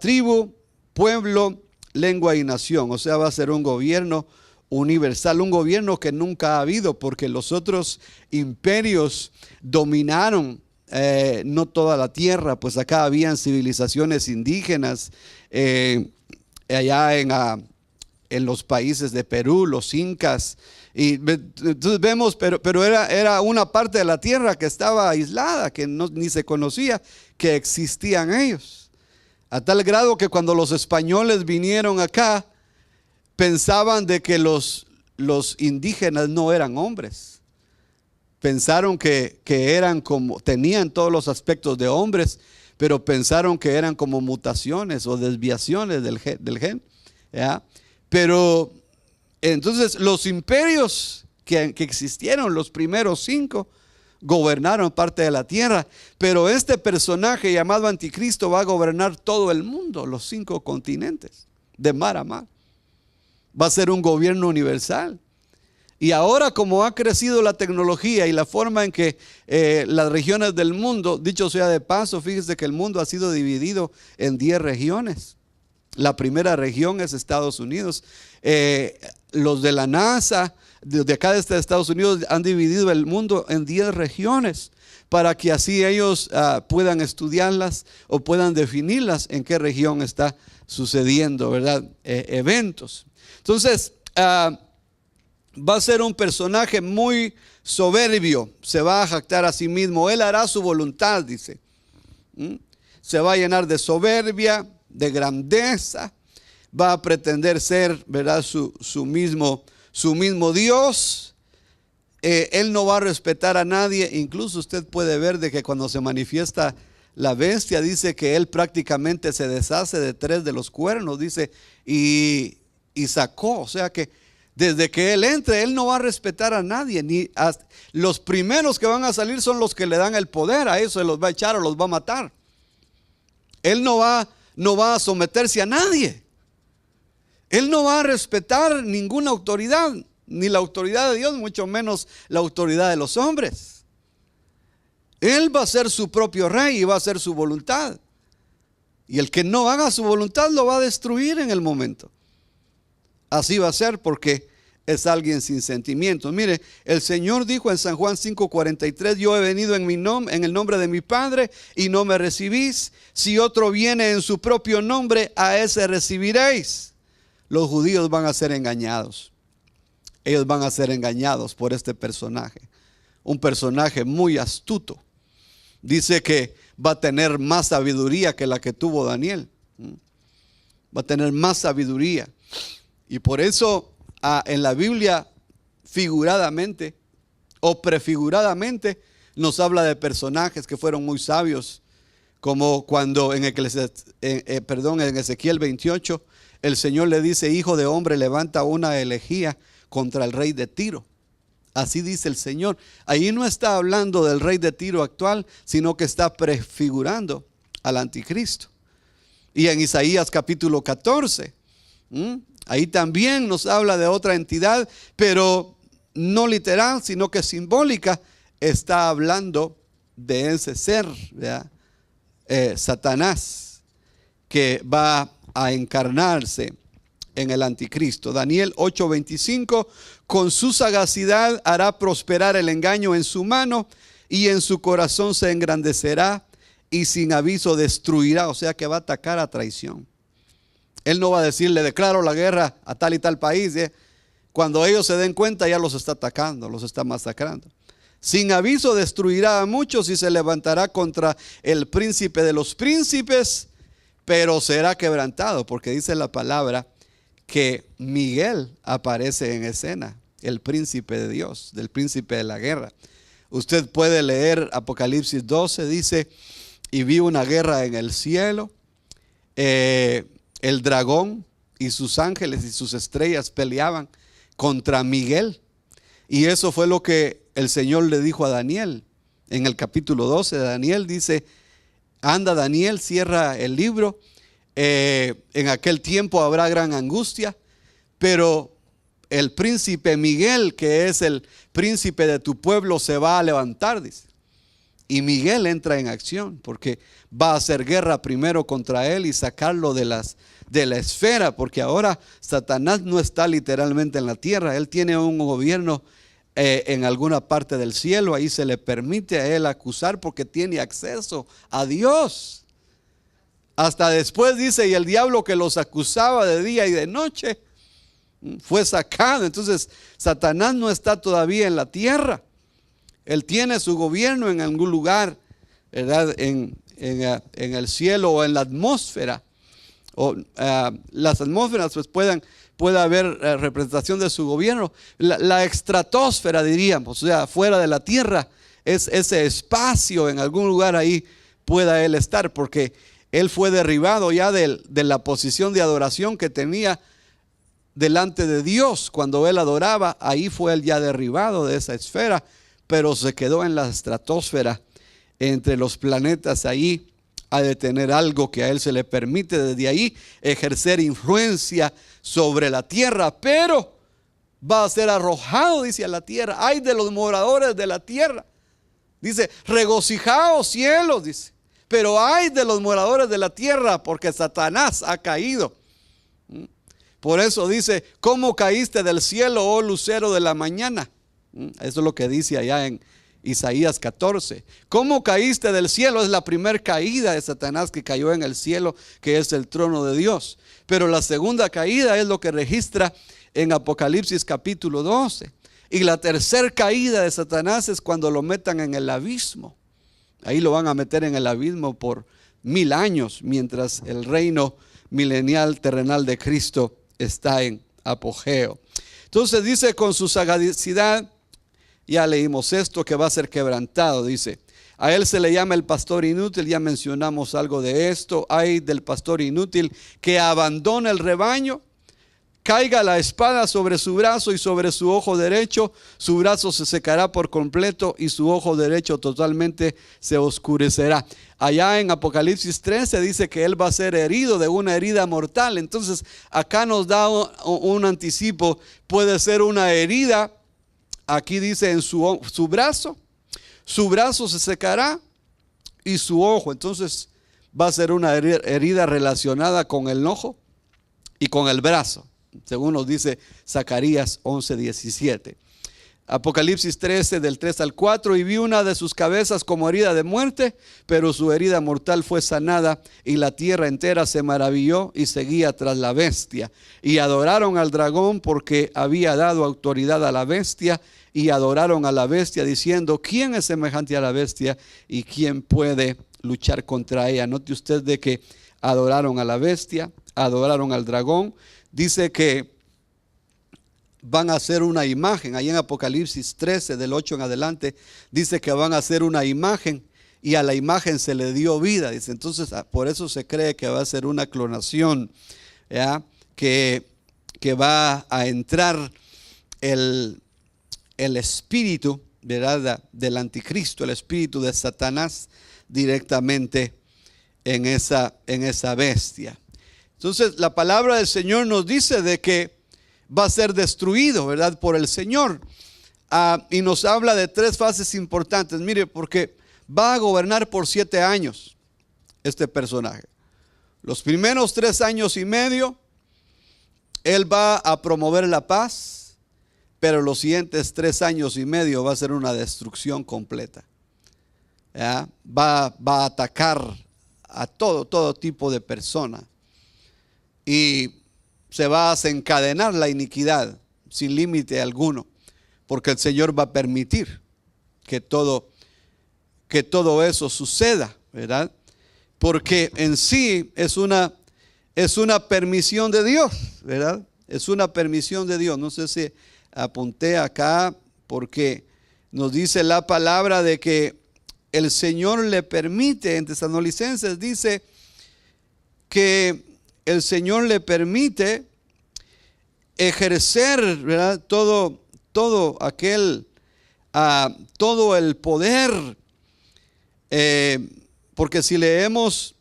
tribu, pueblo, lengua y nación. O sea, va a ser un gobierno universal, un gobierno que nunca ha habido, porque los otros imperios dominaron no toda la tierra. Pues acá habían civilizaciones indígenas, allá en los países de Perú, los incas, Entonces vemos, pero era una parte de la tierra que estaba aislada, que ni se conocía que existían ellos. A tal grado que cuando los españoles vinieron acá, pensaban de que los indígenas no eran hombres. Pensaron que eran como, tenían todos los aspectos de hombres, pero pensaron que eran como mutaciones o desviaciones del gen, ¿ya? Pero entonces los imperios que existieron, los primeros 5, gobernaron parte de la tierra, pero este personaje llamado Anticristo va a gobernar todo el mundo, los 5 continentes, de mar a mar. Va a ser un gobierno universal. Y ahora, como ha crecido la tecnología y la forma en que las regiones del mundo, dicho sea de paso, fíjese que el mundo ha sido dividido en 10 regiones. La primera región es Estados Unidos. Los de la NASA, de acá de Estados Unidos, han dividido el mundo en 10 regiones para que así ellos puedan estudiarlas o puedan definirlas en qué región está sucediendo, ¿verdad? Eventos. Entonces, va a ser un personaje muy soberbio, se va a jactar a sí mismo, él hará su voluntad, dice. Se va a llenar de soberbia, de grandeza, va a pretender ser, ¿verdad?, su mismo Dios. Él no va a respetar a nadie. Incluso usted puede ver de que cuando se manifiesta la bestia, dice que él prácticamente se deshace de 3 de los cuernos, dice, y sacó, o sea que desde que él entre, él no va a respetar a nadie, ni los primeros que van a salir son los que le dan el poder, a eso se los va a echar o los va a matar. Él no va a someterse a nadie. Él no va a respetar ninguna autoridad, ni la autoridad de Dios, mucho menos la autoridad de los hombres. Él va a ser su propio rey y va a hacer su voluntad. Y el que no haga su voluntad lo va a destruir en el momento. Así va a ser porque es alguien sin sentimientos. Mire, el Señor dijo en San Juan 5:43, yo he venido en el nombre de mi Padre y no me recibís. Si otro viene en su propio nombre, a ese recibiréis. Los judíos van a ser engañados. Ellos van a ser engañados por este personaje. Un personaje muy astuto. Dice que va a tener más sabiduría que la que tuvo Daniel. Va a tener más sabiduría. Y por eso en la Biblia figuradamente o prefiguradamente nos habla de personajes que fueron muy sabios, como cuando en Ezequiel 28 el Señor le dice, hijo de hombre, levanta una elegía contra el rey de Tiro. Así dice el Señor. Ahí no está hablando del rey de Tiro actual, sino que está prefigurando al anticristo. Y en Isaías capítulo 14, ahí también nos habla de otra entidad, pero no literal, sino que simbólica. Está hablando de ese ser, Satanás, que va a encarnarse en el anticristo. Daniel 8:25, con su sagacidad hará prosperar el engaño en su mano y en su corazón se engrandecerá y sin aviso destruirá. O sea que va a atacar a traición. Él no va a decir, le declaro la guerra a tal y tal país. Cuando ellos se den cuenta ya los está atacando, los está masacrando. Sin aviso destruirá a muchos y se levantará contra el príncipe de los príncipes, pero será quebrantado, porque dice la palabra que Miguel aparece en escena, el príncipe de Dios, del príncipe de la guerra. Usted puede leer Apocalipsis 12, dice, y vi una guerra en el cielo, el dragón y sus ángeles y sus estrellas peleaban contra Miguel. Y eso fue lo que el Señor le dijo a Daniel. En el capítulo 12 de Daniel dice, anda Daniel, cierra el libro. En aquel tiempo habrá gran angustia, pero el príncipe Miguel, que es el príncipe de tu pueblo, se va a levantar, dice. Y Miguel entra en acción porque va a hacer guerra primero contra él y sacarlo de la esfera, porque ahora Satanás no está literalmente en la tierra. Él tiene un gobierno en alguna parte del cielo. Ahí se le permite a él acusar porque tiene acceso a Dios. Hasta después dice, y el diablo que los acusaba de día y de noche, Fue sacado. Entonces Satanás no está todavía en la tierra. Él tiene su gobierno en algún lugar, ¿verdad? En el cielo o en la atmósfera. Las atmósferas pues puede haber representación de su gobierno. La estratosfera, diríamos, o sea, fuera de la tierra, es ese espacio, en algún lugar ahí pueda él estar, porque él fue derribado ya de la posición de adoración que tenía delante de Dios. Cuando él adoraba, ahí fue él ya derribado de esa esfera, pero se quedó en la estratosfera, entre los planetas. Ahí ha de tener algo que a él se le permite desde ahí ejercer influencia sobre la tierra, pero va a ser arrojado, dice, a la tierra. Ay de los moradores de la tierra. Dice, regocijaos cielos, dice, pero ay de los moradores de la tierra, porque Satanás ha caído. Por eso dice, ¿cómo caíste del cielo, oh lucero de la mañana? Eso es lo que dice allá en Isaías 14. ¿Cómo caíste del cielo? Es la primera caída de Satanás, que cayó en el cielo, que es el trono de Dios. Pero la segunda caída es lo que registra en Apocalipsis capítulo 12. Y la tercera caída de Satanás es cuando lo metan en el abismo. Ahí lo van a meter en el abismo por 1000 años, mientras el reino milenial terrenal de Cristo está en apogeo. Entonces dice, con su sagacidad, ya leímos esto, que va a ser quebrantado. Dice, a él se le llama el pastor inútil. Ya mencionamos algo de esto. Ay del pastor inútil que abandona el rebaño. Caiga la espada sobre su brazo y sobre su ojo derecho. Su brazo se secará por completo y su ojo derecho totalmente se oscurecerá. Allá en Apocalipsis 13 dice que él va a ser herido de una herida mortal. Entonces acá nos da un anticipo. Puede ser una herida. Aquí dice en su brazo se secará y su ojo. Entonces va a ser una herida relacionada con el ojo y con el brazo, según nos dice Zacarías 11:17. Apocalipsis 13 del 3 al 4. Y vi una de sus cabezas como herida de muerte, pero su herida mortal fue sanada, y la tierra entera se maravilló y seguía tras la bestia. Y adoraron al dragón, porque había dado autoridad a la bestia, y adoraron a la bestia diciendo, ¿quién es semejante a la bestia y quién puede luchar contra ella? Note usted de que adoraron a la bestia, adoraron al dragón. Dice que van a hacer una imagen. Ahí en Apocalipsis 13 del 8 en adelante dice que van a hacer una imagen, y a la imagen se le dio vida. Dice, entonces por eso se cree que va a ser una clonación, ¿ya? Que va a entrar el espíritu, ¿verdad?, del anticristo, el espíritu de Satanás, directamente en esa bestia. Entonces la palabra del Señor nos dice de que va a ser destruido, ¿verdad?, por el Señor. Y nos habla de 3 fases importantes. Mire, porque va a gobernar por 7 años este personaje. Los primeros 3 años y medio, él va a promover la paz, pero los siguientes 3 años y medio va a ser una destrucción completa. ¿Ya? Va a atacar a todo tipo de personas. Y se va a desencadenar la iniquidad sin límite alguno, porque el Señor va a permitir que todo eso suceda, ¿verdad? Porque en sí es una permisión de Dios, ¿verdad? Es una permisión de Dios. No sé si apunté acá, porque nos dice la palabra de que el Señor le permite, en Tesalonicenses dice que el Señor le permite ejercer, ¿verdad?, todo el poder, porque si leemos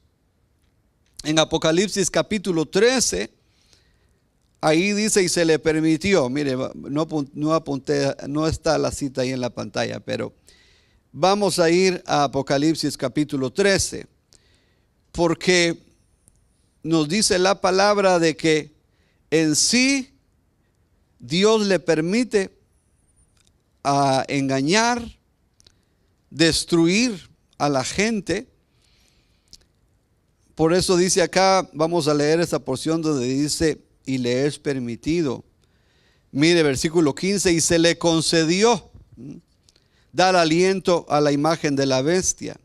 en Apocalipsis capítulo 13, ahí dice, y se le permitió. Mire, no apunté, no está la cita ahí en la pantalla, pero vamos a ir a Apocalipsis capítulo 13, porque nos dice la palabra de que en sí Dios le permite engañar, destruir a la gente. Por eso dice acá, vamos a leer esa porción donde dice, y le es permitido Mire, versículo 15, y se le concedió dar aliento a la imagen de la bestia.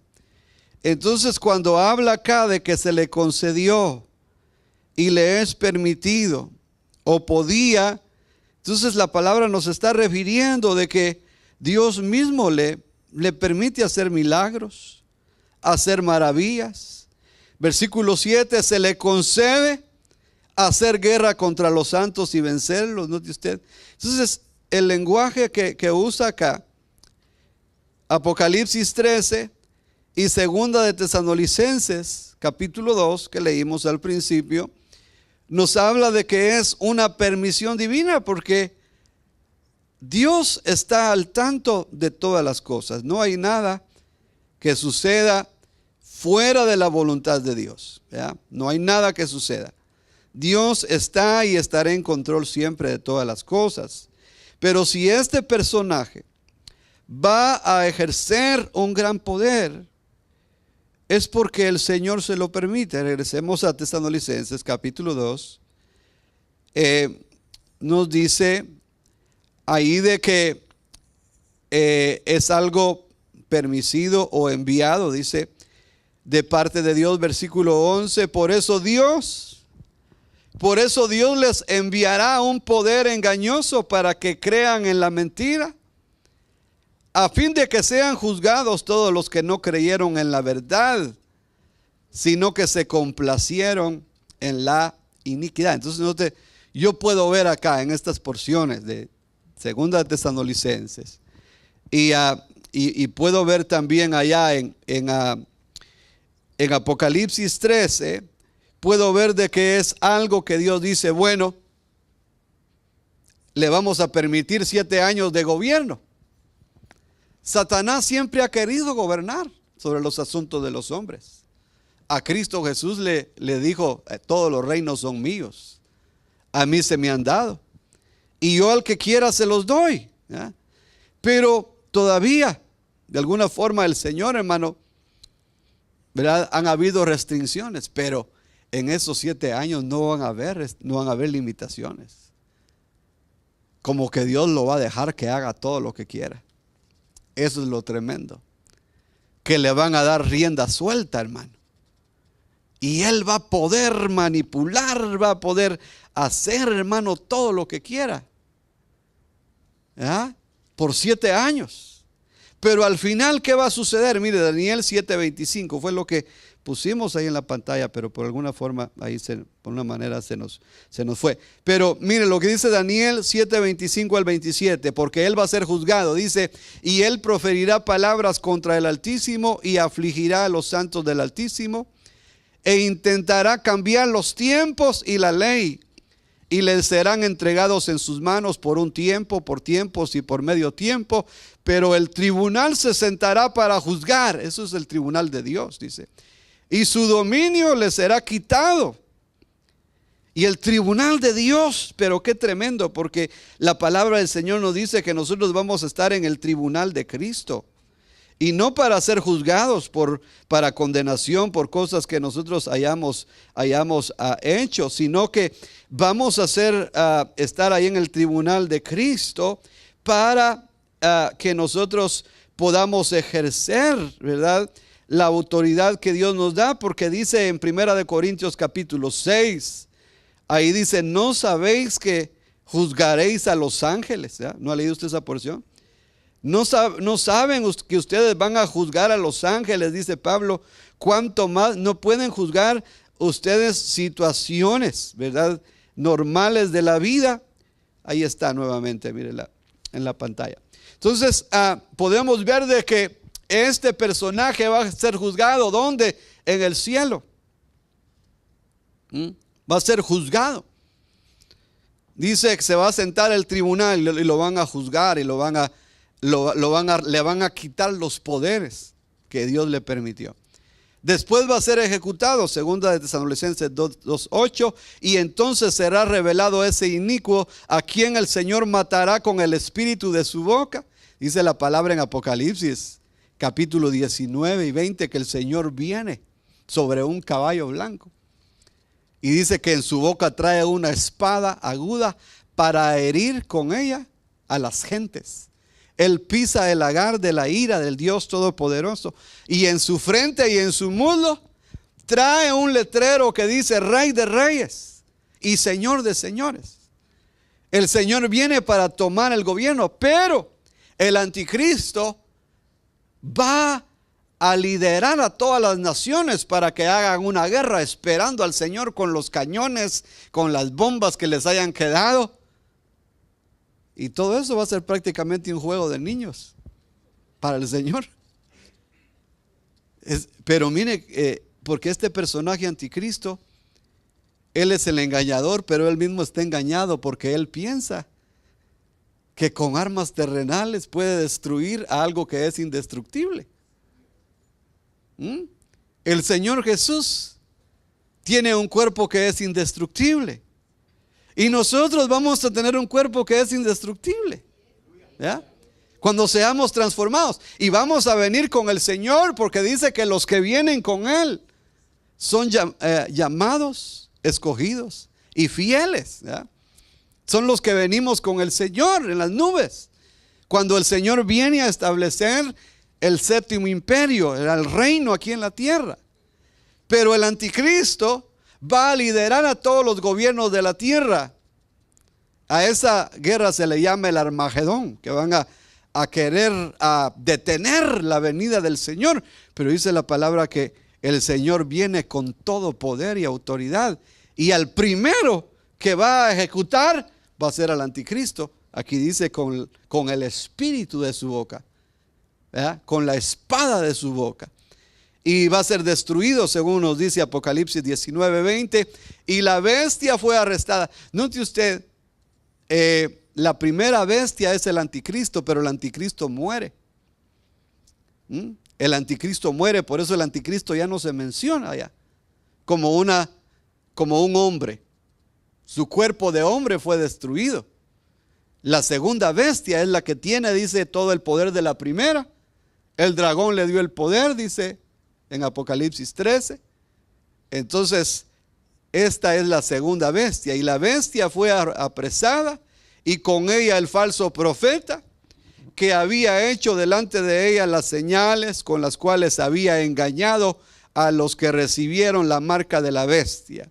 Entonces, cuando habla acá de que se le concedió y le es permitido o podía, entonces la palabra nos está refiriendo de que Dios mismo le permite hacer milagros, hacer maravillas. Versículo 7, se le concede hacer guerra contra los santos y vencerlos, note usted. Entonces, el lenguaje que usa acá, Apocalipsis 13 y segunda de Tesalonicenses, capítulo 2, que leímos al principio, nos habla de que es una permisión divina porque Dios está al tanto de todas las cosas. No hay nada que suceda fuera de la voluntad de Dios, ¿ya? No hay nada que suceda. Dios está y estará en control siempre de todas las cosas. Pero si este personaje va a ejercer un gran poder, es porque el Señor se lo permite. Regresemos a Tesalonicenses capítulo 2. Nos dice ahí de que es algo permitido o enviado, dice, de parte de Dios, versículo 11. Por eso Dios les enviará un poder engañoso para que crean en la mentira, a fin de que sean juzgados todos los que no creyeron en la verdad, sino que se complacieron en la iniquidad. Entonces, yo puedo ver acá en estas porciones de segunda de Tesalonicenses y puedo ver también allá en Apocalipsis 13, puedo ver de que es algo que Dios dice, bueno, le vamos a permitir 7 años de gobierno. Satanás siempre ha querido gobernar sobre los asuntos de los hombres. A Cristo Jesús le dijo, todos los reinos son míos, a mí se me han dado, y yo al que quiera se los doy, ¿ya? Pero todavía, de alguna forma, el Señor, hermano, ¿verdad? Han habido restricciones, pero en esos 7 años no van a haber limitaciones. Como que Dios lo va a dejar que haga todo lo que quiera. Eso es lo tremendo. Que le van a dar rienda suelta, hermano. Y Él va a poder manipular, va a poder hacer, hermano, todo lo que quiera. ¿Ya? Por 7 años. Pero al final, ¿qué va a suceder? Mire, Daniel 7:25 fue lo que pusimos ahí en la pantalla, pero por alguna forma, ahí por una manera se nos fue. Pero mire lo que dice Daniel 7:25 al 27, porque él va a ser juzgado, dice, y él proferirá palabras contra el Altísimo y afligirá a los santos del Altísimo e intentará cambiar los tiempos y la ley, y les serán entregados en sus manos por un tiempo, por tiempos y por medio tiempo, pero el tribunal se sentará para juzgar. Eso es el tribunal de Dios, dice. Y su dominio le será quitado. Y el tribunal de Dios, pero qué tremendo, porque la palabra del Señor nos dice que nosotros vamos a estar en el tribunal de Cristo. Y no para ser juzgados para condenación por cosas que nosotros hayamos hecho, sino que vamos a estar ahí en el tribunal de Cristo para que nosotros podamos ejercer, ¿verdad?, la autoridad que Dios nos da, porque dice en 1 Corintios capítulo 6, ahí dice, ¿no sabéis que juzgaréis a los ángeles? ¿Ya? ¿No ha leído usted esa porción? ¿No saben que ustedes van a juzgar a los ángeles? Dice Pablo, ¿cuánto más no pueden juzgar ustedes situaciones, ¿verdad?, normales de la vida? Ahí está nuevamente, mírela en la pantalla. Entonces, podemos ver de que este personaje va a ser juzgado. ¿Dónde? En el cielo. Va a ser juzgado. Dice que se va a sentar el tribunal y lo van a juzgar y le van a quitar los poderes que Dios le permitió. Después va a ser ejecutado, segunda de Tesalonicenses 2:8, y entonces será revelado ese inicuo a quien el Señor matará con el espíritu de su boca. Dice la palabra en Apocalipsis capítulo 19 y 20 que el Señor viene sobre un caballo blanco. Y dice que en su boca trae una espada aguda para herir con ella a las gentes. Él pisa el lagar de la ira del Dios Todopoderoso, y en su frente y en su muslo trae un letrero que dice Rey de Reyes y Señor de Señores. El Señor viene para tomar el gobierno, pero el anticristo va a liderar a todas las naciones para que hagan una guerra, esperando al Señor con los cañones, con las bombas que les hayan quedado. Y todo eso va a ser prácticamente un juego de niños para el Señor. Pero mire, porque este personaje anticristo, él es el engañador, pero él mismo está engañado porque él piensa que con armas terrenales puede destruir a algo que es indestructible. El Señor Jesús tiene un cuerpo que es indestructible, y nosotros vamos a tener un cuerpo que es indestructible, ¿ya? Cuando seamos transformados, y vamos a venir con el Señor, porque dice que los que vienen con Él son llamados, escogidos y fieles, ¿ya? Son los que venimos con el Señor en las nubes, cuando el Señor viene a establecer el séptimo imperio, el reino aquí en la tierra. Pero el anticristo va a liderar a todos los gobiernos de la tierra. A esa guerra se le llama el Armagedón, que van a querer detener la venida del Señor. Pero dice la palabra que el Señor viene con todo poder y autoridad, y al primero que va a ejecutar va a ser al anticristo. Aquí dice con el espíritu de su boca, ¿verdad? Con la espada de su boca. Y va a ser destruido, según nos dice Apocalipsis 19:20. Y la bestia fue arrestada. Note usted, la primera bestia es el anticristo, pero el anticristo muere. El anticristo muere, por eso el anticristo ya no se menciona ya como un hombre. Su cuerpo de hombre fue destruido. La segunda bestia es la que tiene, dice, todo el poder de la primera. El dragón le dio el poder, dice en Apocalipsis 13. Entonces, esta es la segunda bestia. Y la bestia fue apresada, y con ella el falso profeta, que había hecho delante de ella las señales con las cuales había engañado a los que recibieron la marca de la bestia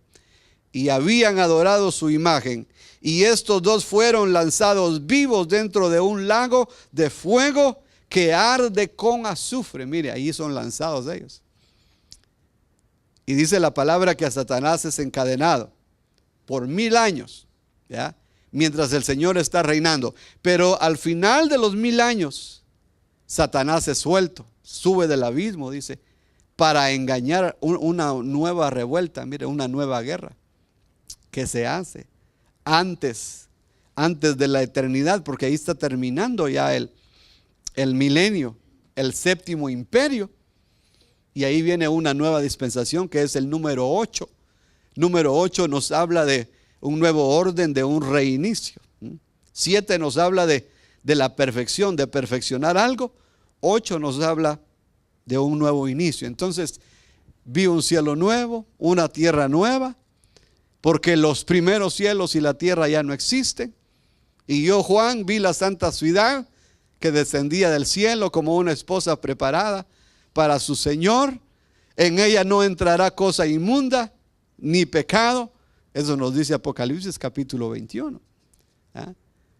y habían adorado su imagen. Y estos dos fueron lanzados vivos dentro de un lago de fuego que arde con azufre. Mire, ahí son lanzados ellos. Y dice la palabra que a Satanás es encadenado por 1000 años, ¿ya? Mientras el Señor está reinando. Pero al final de los 1000 años, Satanás es suelto, sube del abismo, dice, para engañar una nueva revuelta, mire, una nueva guerra que se hace antes de la eternidad, porque ahí está terminando ya el milenio, el séptimo imperio, y ahí viene una nueva dispensación que es el número 8. Número 8 nos habla de un nuevo orden, de un reinicio. 7 nos habla de la perfección, de perfeccionar algo. 8 nos habla de un nuevo inicio. Entonces, vi un cielo nuevo, una tierra nueva, porque los primeros cielos y la tierra ya no existen. Y yo, Juan, vi la santa ciudad que descendía del cielo como una esposa preparada para su Señor. En ella no entrará cosa inmunda ni pecado. Eso nos dice Apocalipsis capítulo 21. ¿Ah?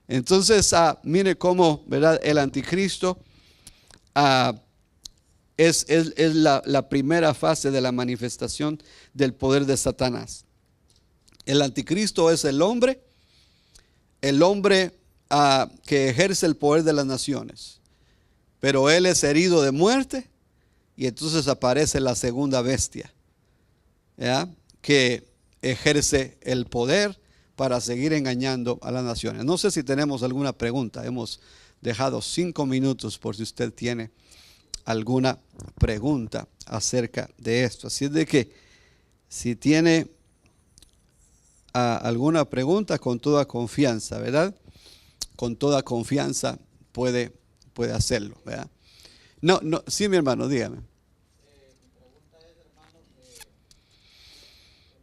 Entonces, mire cómo, ¿verdad? El anticristo es la primera fase de la manifestación del poder de Satanás. El anticristo es el hombre que ejerce el poder de las naciones, pero él es herido de muerte, y entonces aparece la segunda bestia, ¿ya? Que ejerce el poder para seguir engañando a las naciones. No sé si tenemos alguna pregunta. Hemos dejado 5 minutos por si usted tiene alguna pregunta acerca de esto. Así es de que si tiene alguna pregunta, con toda confianza, ¿verdad? Con toda confianza puede hacerlo, ¿verdad? No, sí, mi hermano, dígame. Mi pregunta es, hermano, el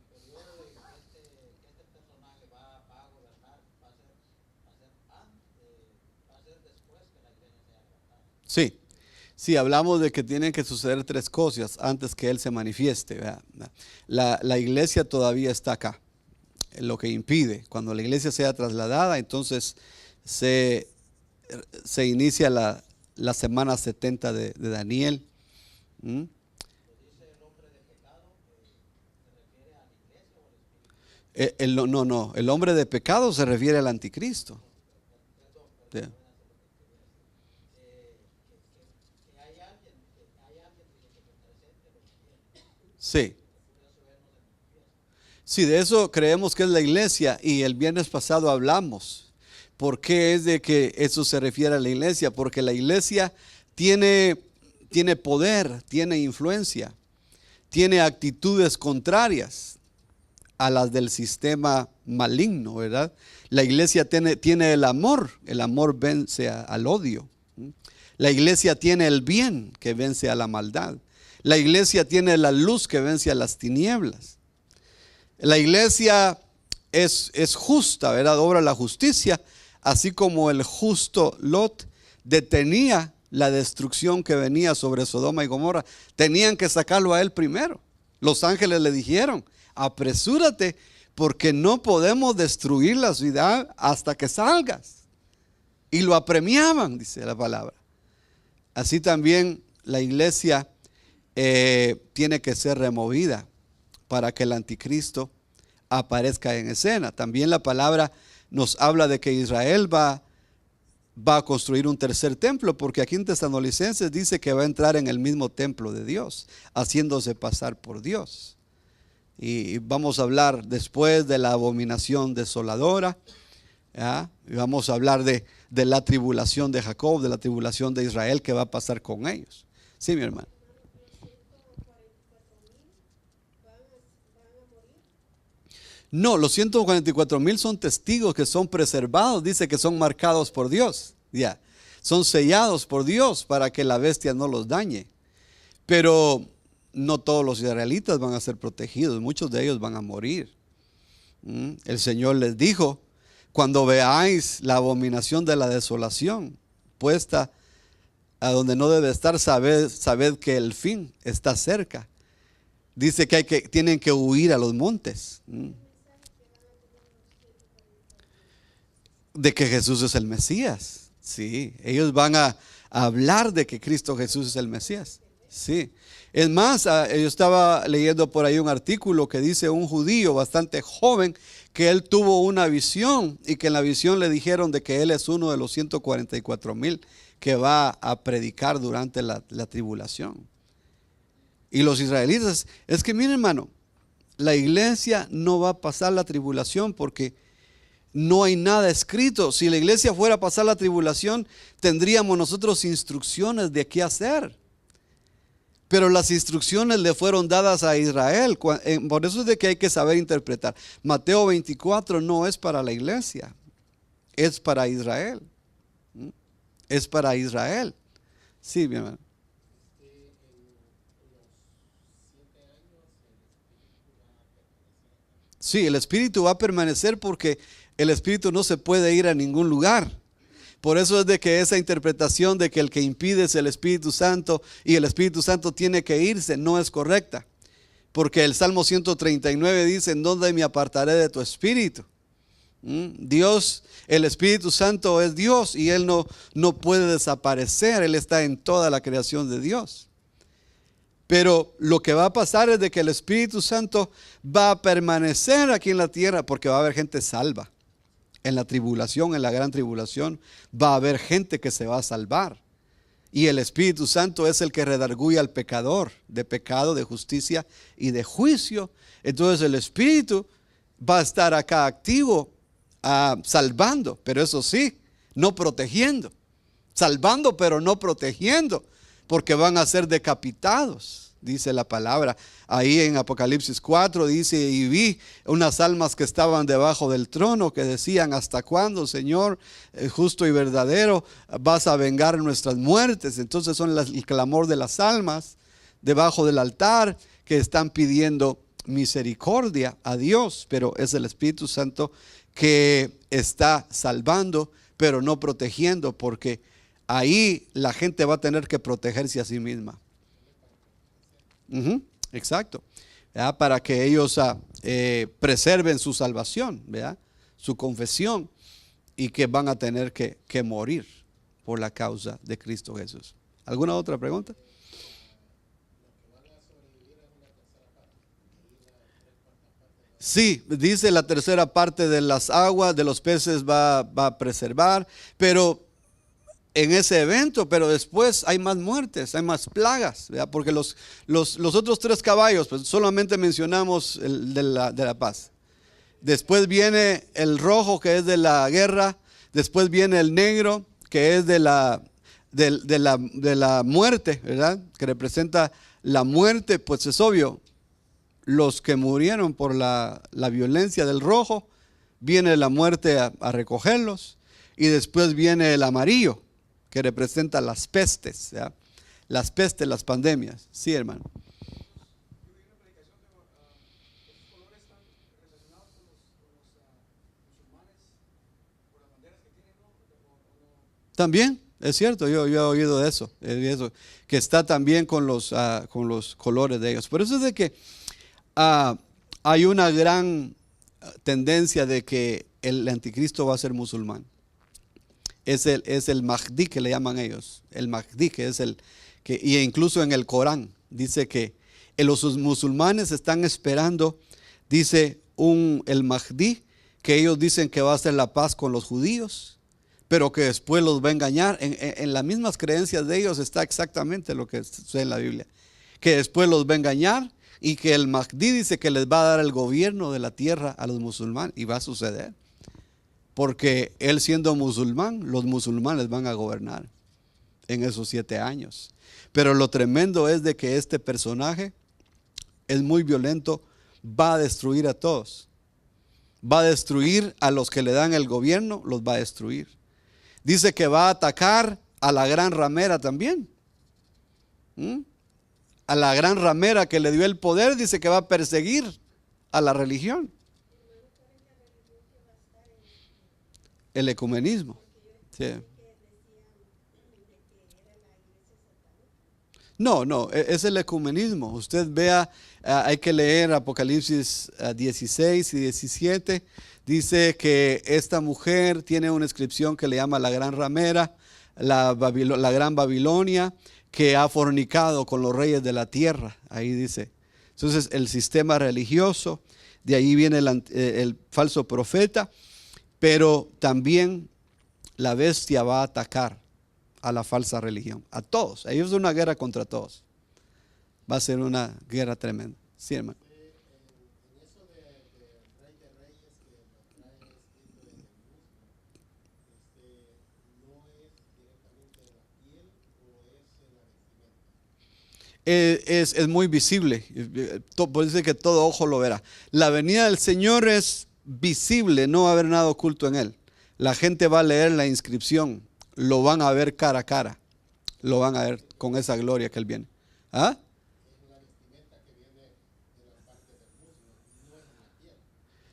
periodo que este personaje va a gobernar va a ser Sí, sí, hablamos de que tienen que suceder tres cosas antes que Él se manifieste, ¿verdad? La iglesia todavía está acá, lo que impide. Cuando la iglesia sea trasladada, entonces se inicia la semana 70 de Daniel. ¿Mm? No, el hombre de pecado se refiere al anticristo. Sí. Sí. Sí, de eso creemos que es la iglesia y el viernes pasado hablamos. ¿Por qué es de que eso se refiere a la iglesia? Porque la iglesia tiene poder, tiene influencia, tiene actitudes contrarias a las del sistema maligno, ¿verdad? La iglesia tiene el amor vence al odio. La iglesia tiene el bien que vence a la maldad. La iglesia tiene la luz que vence a las tinieblas. La iglesia es justa, ¿verdad? Obra la justicia, así como el justo Lot detenía la destrucción que venía sobre Sodoma y Gomorra. Tenían que sacarlo a él primero. Los ángeles le dijeron: apresúrate, porque no podemos destruir la ciudad hasta que salgas. Y lo apremiaban, dice la palabra. Así también la iglesia tiene que ser removida para que el anticristo aparezca en escena. También la palabra nos habla de que Israel va a construir un tercer templo, porque aquí en Tesalonicenses dice que va a entrar en el mismo templo de Dios, haciéndose pasar por Dios. Y vamos a hablar después de la abominación desoladora, ¿ya? Y vamos a hablar de la tribulación de Jacob, de la tribulación de Israel que va a pasar con ellos. Sí, mi hermano. No, los 144,000 son testigos que son preservados, dice que son marcados por Dios, ya, son sellados por Dios para que la bestia no los dañe. Pero no todos los israelitas van a ser protegidos, muchos de ellos van a morir. El Señor les dijo: cuando veáis la abominación de la desolación puesta a donde no debe estar, sabed que el fin está cerca. Dice que tienen que huir a los montes. De que Jesús es el Mesías. Sí, ellos van a hablar de que Cristo Jesús es el Mesías. Sí. Es más, yo estaba leyendo por ahí un artículo que dice un judío bastante joven que él tuvo una visión y que en la visión le dijeron de que él es uno de los 144,000 que va a predicar durante la tribulación. Y los israelitas, es que miren, hermano, la iglesia no va a pasar la tribulación porque no hay nada escrito. Si la iglesia fuera a pasar la tribulación, tendríamos nosotros instrucciones de qué hacer. Pero las instrucciones le fueron dadas a Israel. Por eso es de que hay que saber interpretar. Mateo 24 no es para la iglesia, es para Israel. Es para Israel. Sí, mi hermano. Sí, el Espíritu va a permanecer porque el Espíritu no se puede ir a ningún lugar. Por eso es de que esa interpretación de que el que impide es el Espíritu Santo y el Espíritu Santo tiene que irse no es correcta. Porque el Salmo 139 dice: ¿en dónde me apartaré de tu Espíritu? Dios, el Espíritu Santo es Dios y Él no puede desaparecer. Él está en toda la creación de Dios. Pero lo que va a pasar es de que el Espíritu Santo va a permanecer aquí en la tierra porque va a haber gente salva. En la tribulación, en la gran tribulación, va a haber gente que se va a salvar. Y el Espíritu Santo es el que redarguye al pecador de pecado, de justicia y de juicio. Entonces el Espíritu va a estar acá activo, salvando, pero eso sí, no protegiendo. Salvando, pero no protegiendo, porque van a ser decapitados, dice la palabra. Ahí en Apocalipsis 4 dice: y vi unas almas que estaban debajo del trono que decían: ¿hasta cuándo, Señor, justo y verdadero, vas a vengar nuestras muertes? Entonces son el clamor de las almas debajo del altar que están pidiendo misericordia a Dios, pero es el Espíritu Santo que está salvando, pero no protegiendo, porque ahí la gente va a tener que protegerse a sí misma. Exacto. ¿Verdad? Para que ellos preserven su salvación, ¿verdad? Su confesión, y que van a tener que morir por la causa de Cristo Jesús. ¿Alguna otra pregunta? Sí, dice la tercera parte de las aguas, de los peces va a preservar, pero en ese evento, pero después hay más muertes, hay más plagas, ¿verdad? Porque los otros 3 caballos, pues solamente mencionamos el de la paz. Después viene el rojo, que es de la guerra. Después viene el negro, que es de la muerte, ¿verdad? Que representa la muerte. Pues es obvio, los que murieron por la violencia del rojo, viene la muerte a recogerlos. Y después viene el amarillo, que representa las pestes, ¿verdad? Las pestes, las pandemias. Sí, hermano. También, es cierto, yo he oído de eso, que está también con los colores de ellos. Por eso es de que hay una gran tendencia de que el anticristo va a ser musulmán. Es el Mahdi que le llaman ellos, el Mahdi, que es y incluso en el Corán dice que los musulmanes están esperando, dice el Mahdi, que ellos dicen que va a hacer la paz con los judíos, pero que después los va a engañar. En las mismas creencias de ellos está exactamente lo que sucede en la Biblia, que después los va a engañar, y que el Mahdi dice que les va a dar el gobierno de la tierra a los musulmanes, y va a suceder, porque él siendo musulmán, los musulmanes van a gobernar en esos 7 años. Pero lo tremendo es de que este personaje es muy violento, va a destruir a todos, va a destruir a los que le dan el gobierno, los va a destruir. Dice que va a atacar a la gran ramera también. A la gran ramera que le dio el poder, dice que va a perseguir a la religión. El ecumenismo. Sí. No, es el ecumenismo. Usted vea, hay que leer Apocalipsis 16 y 17. Dice que esta mujer tiene una inscripción que le llama la gran ramera, la gran Babilonia, que ha fornicado con los reyes de la tierra. Ahí dice. Entonces el sistema religioso, de ahí viene el falso profeta, pero también la bestia va a atacar a la falsa religión, a todos. Ellos es una guerra contra todos. Va a ser una guerra tremenda. Sí, hermano. Es muy visible, por eso que todo ojo lo verá. La venida del Señor es visible, no va a haber nada oculto en él. La gente va a leer la inscripción, lo van a ver cara a cara, lo van a ver con esa gloria que él viene. ¿Ah?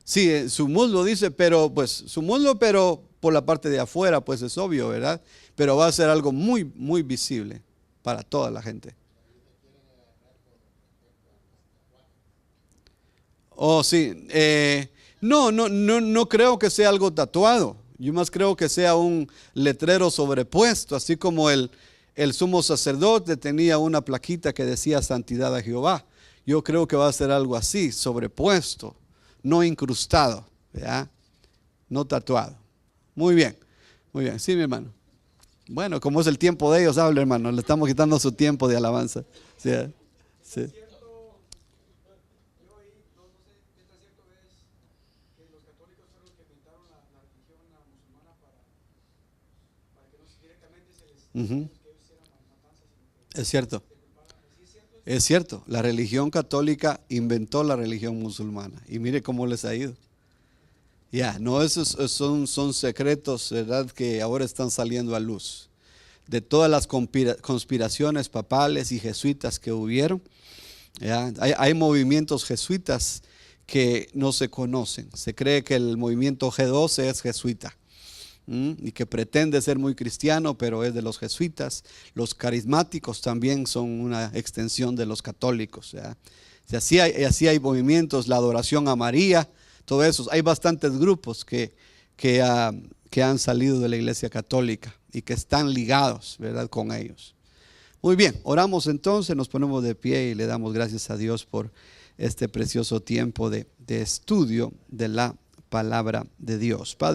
Sí, su muslo dice, pero pues su muslo, pero por la parte de afuera, pues es obvio, ¿verdad? Pero va a ser algo muy, muy visible para toda la gente. Oh, sí. No creo que sea algo tatuado. Yo más creo que sea un letrero sobrepuesto, así como el sumo sacerdote tenía una plaquita que decía santidad a Jehová. Yo creo que va a ser algo así, sobrepuesto, no incrustado, ¿verdad? No tatuado. Muy bien, muy bien. Sí, mi hermano. Bueno, como es el tiempo de ellos, habla, hermano. Le estamos quitando su tiempo de alabanza. Sí, sí. Es cierto. Es cierto, la religión católica inventó la religión musulmana y mire cómo les ha ido. No, esos son secretos, ¿verdad?, que ahora están saliendo a luz. De todas las conspiraciones papales y jesuitas que hubieron, hay movimientos jesuitas que no se conocen. Se cree que el movimiento G12 es jesuita. y que pretende ser muy cristiano, pero es de los jesuitas. Los carismáticos también son una extensión de los católicos. Y así hay movimientos, la adoración a María, todo eso. Hay bastantes grupos que han salido de la Iglesia Católica y que están ligados, ¿verdad?, con ellos. Muy bien, oramos entonces, nos ponemos de pie y le damos gracias a Dios por este precioso tiempo de estudio de la palabra de Dios. Padre,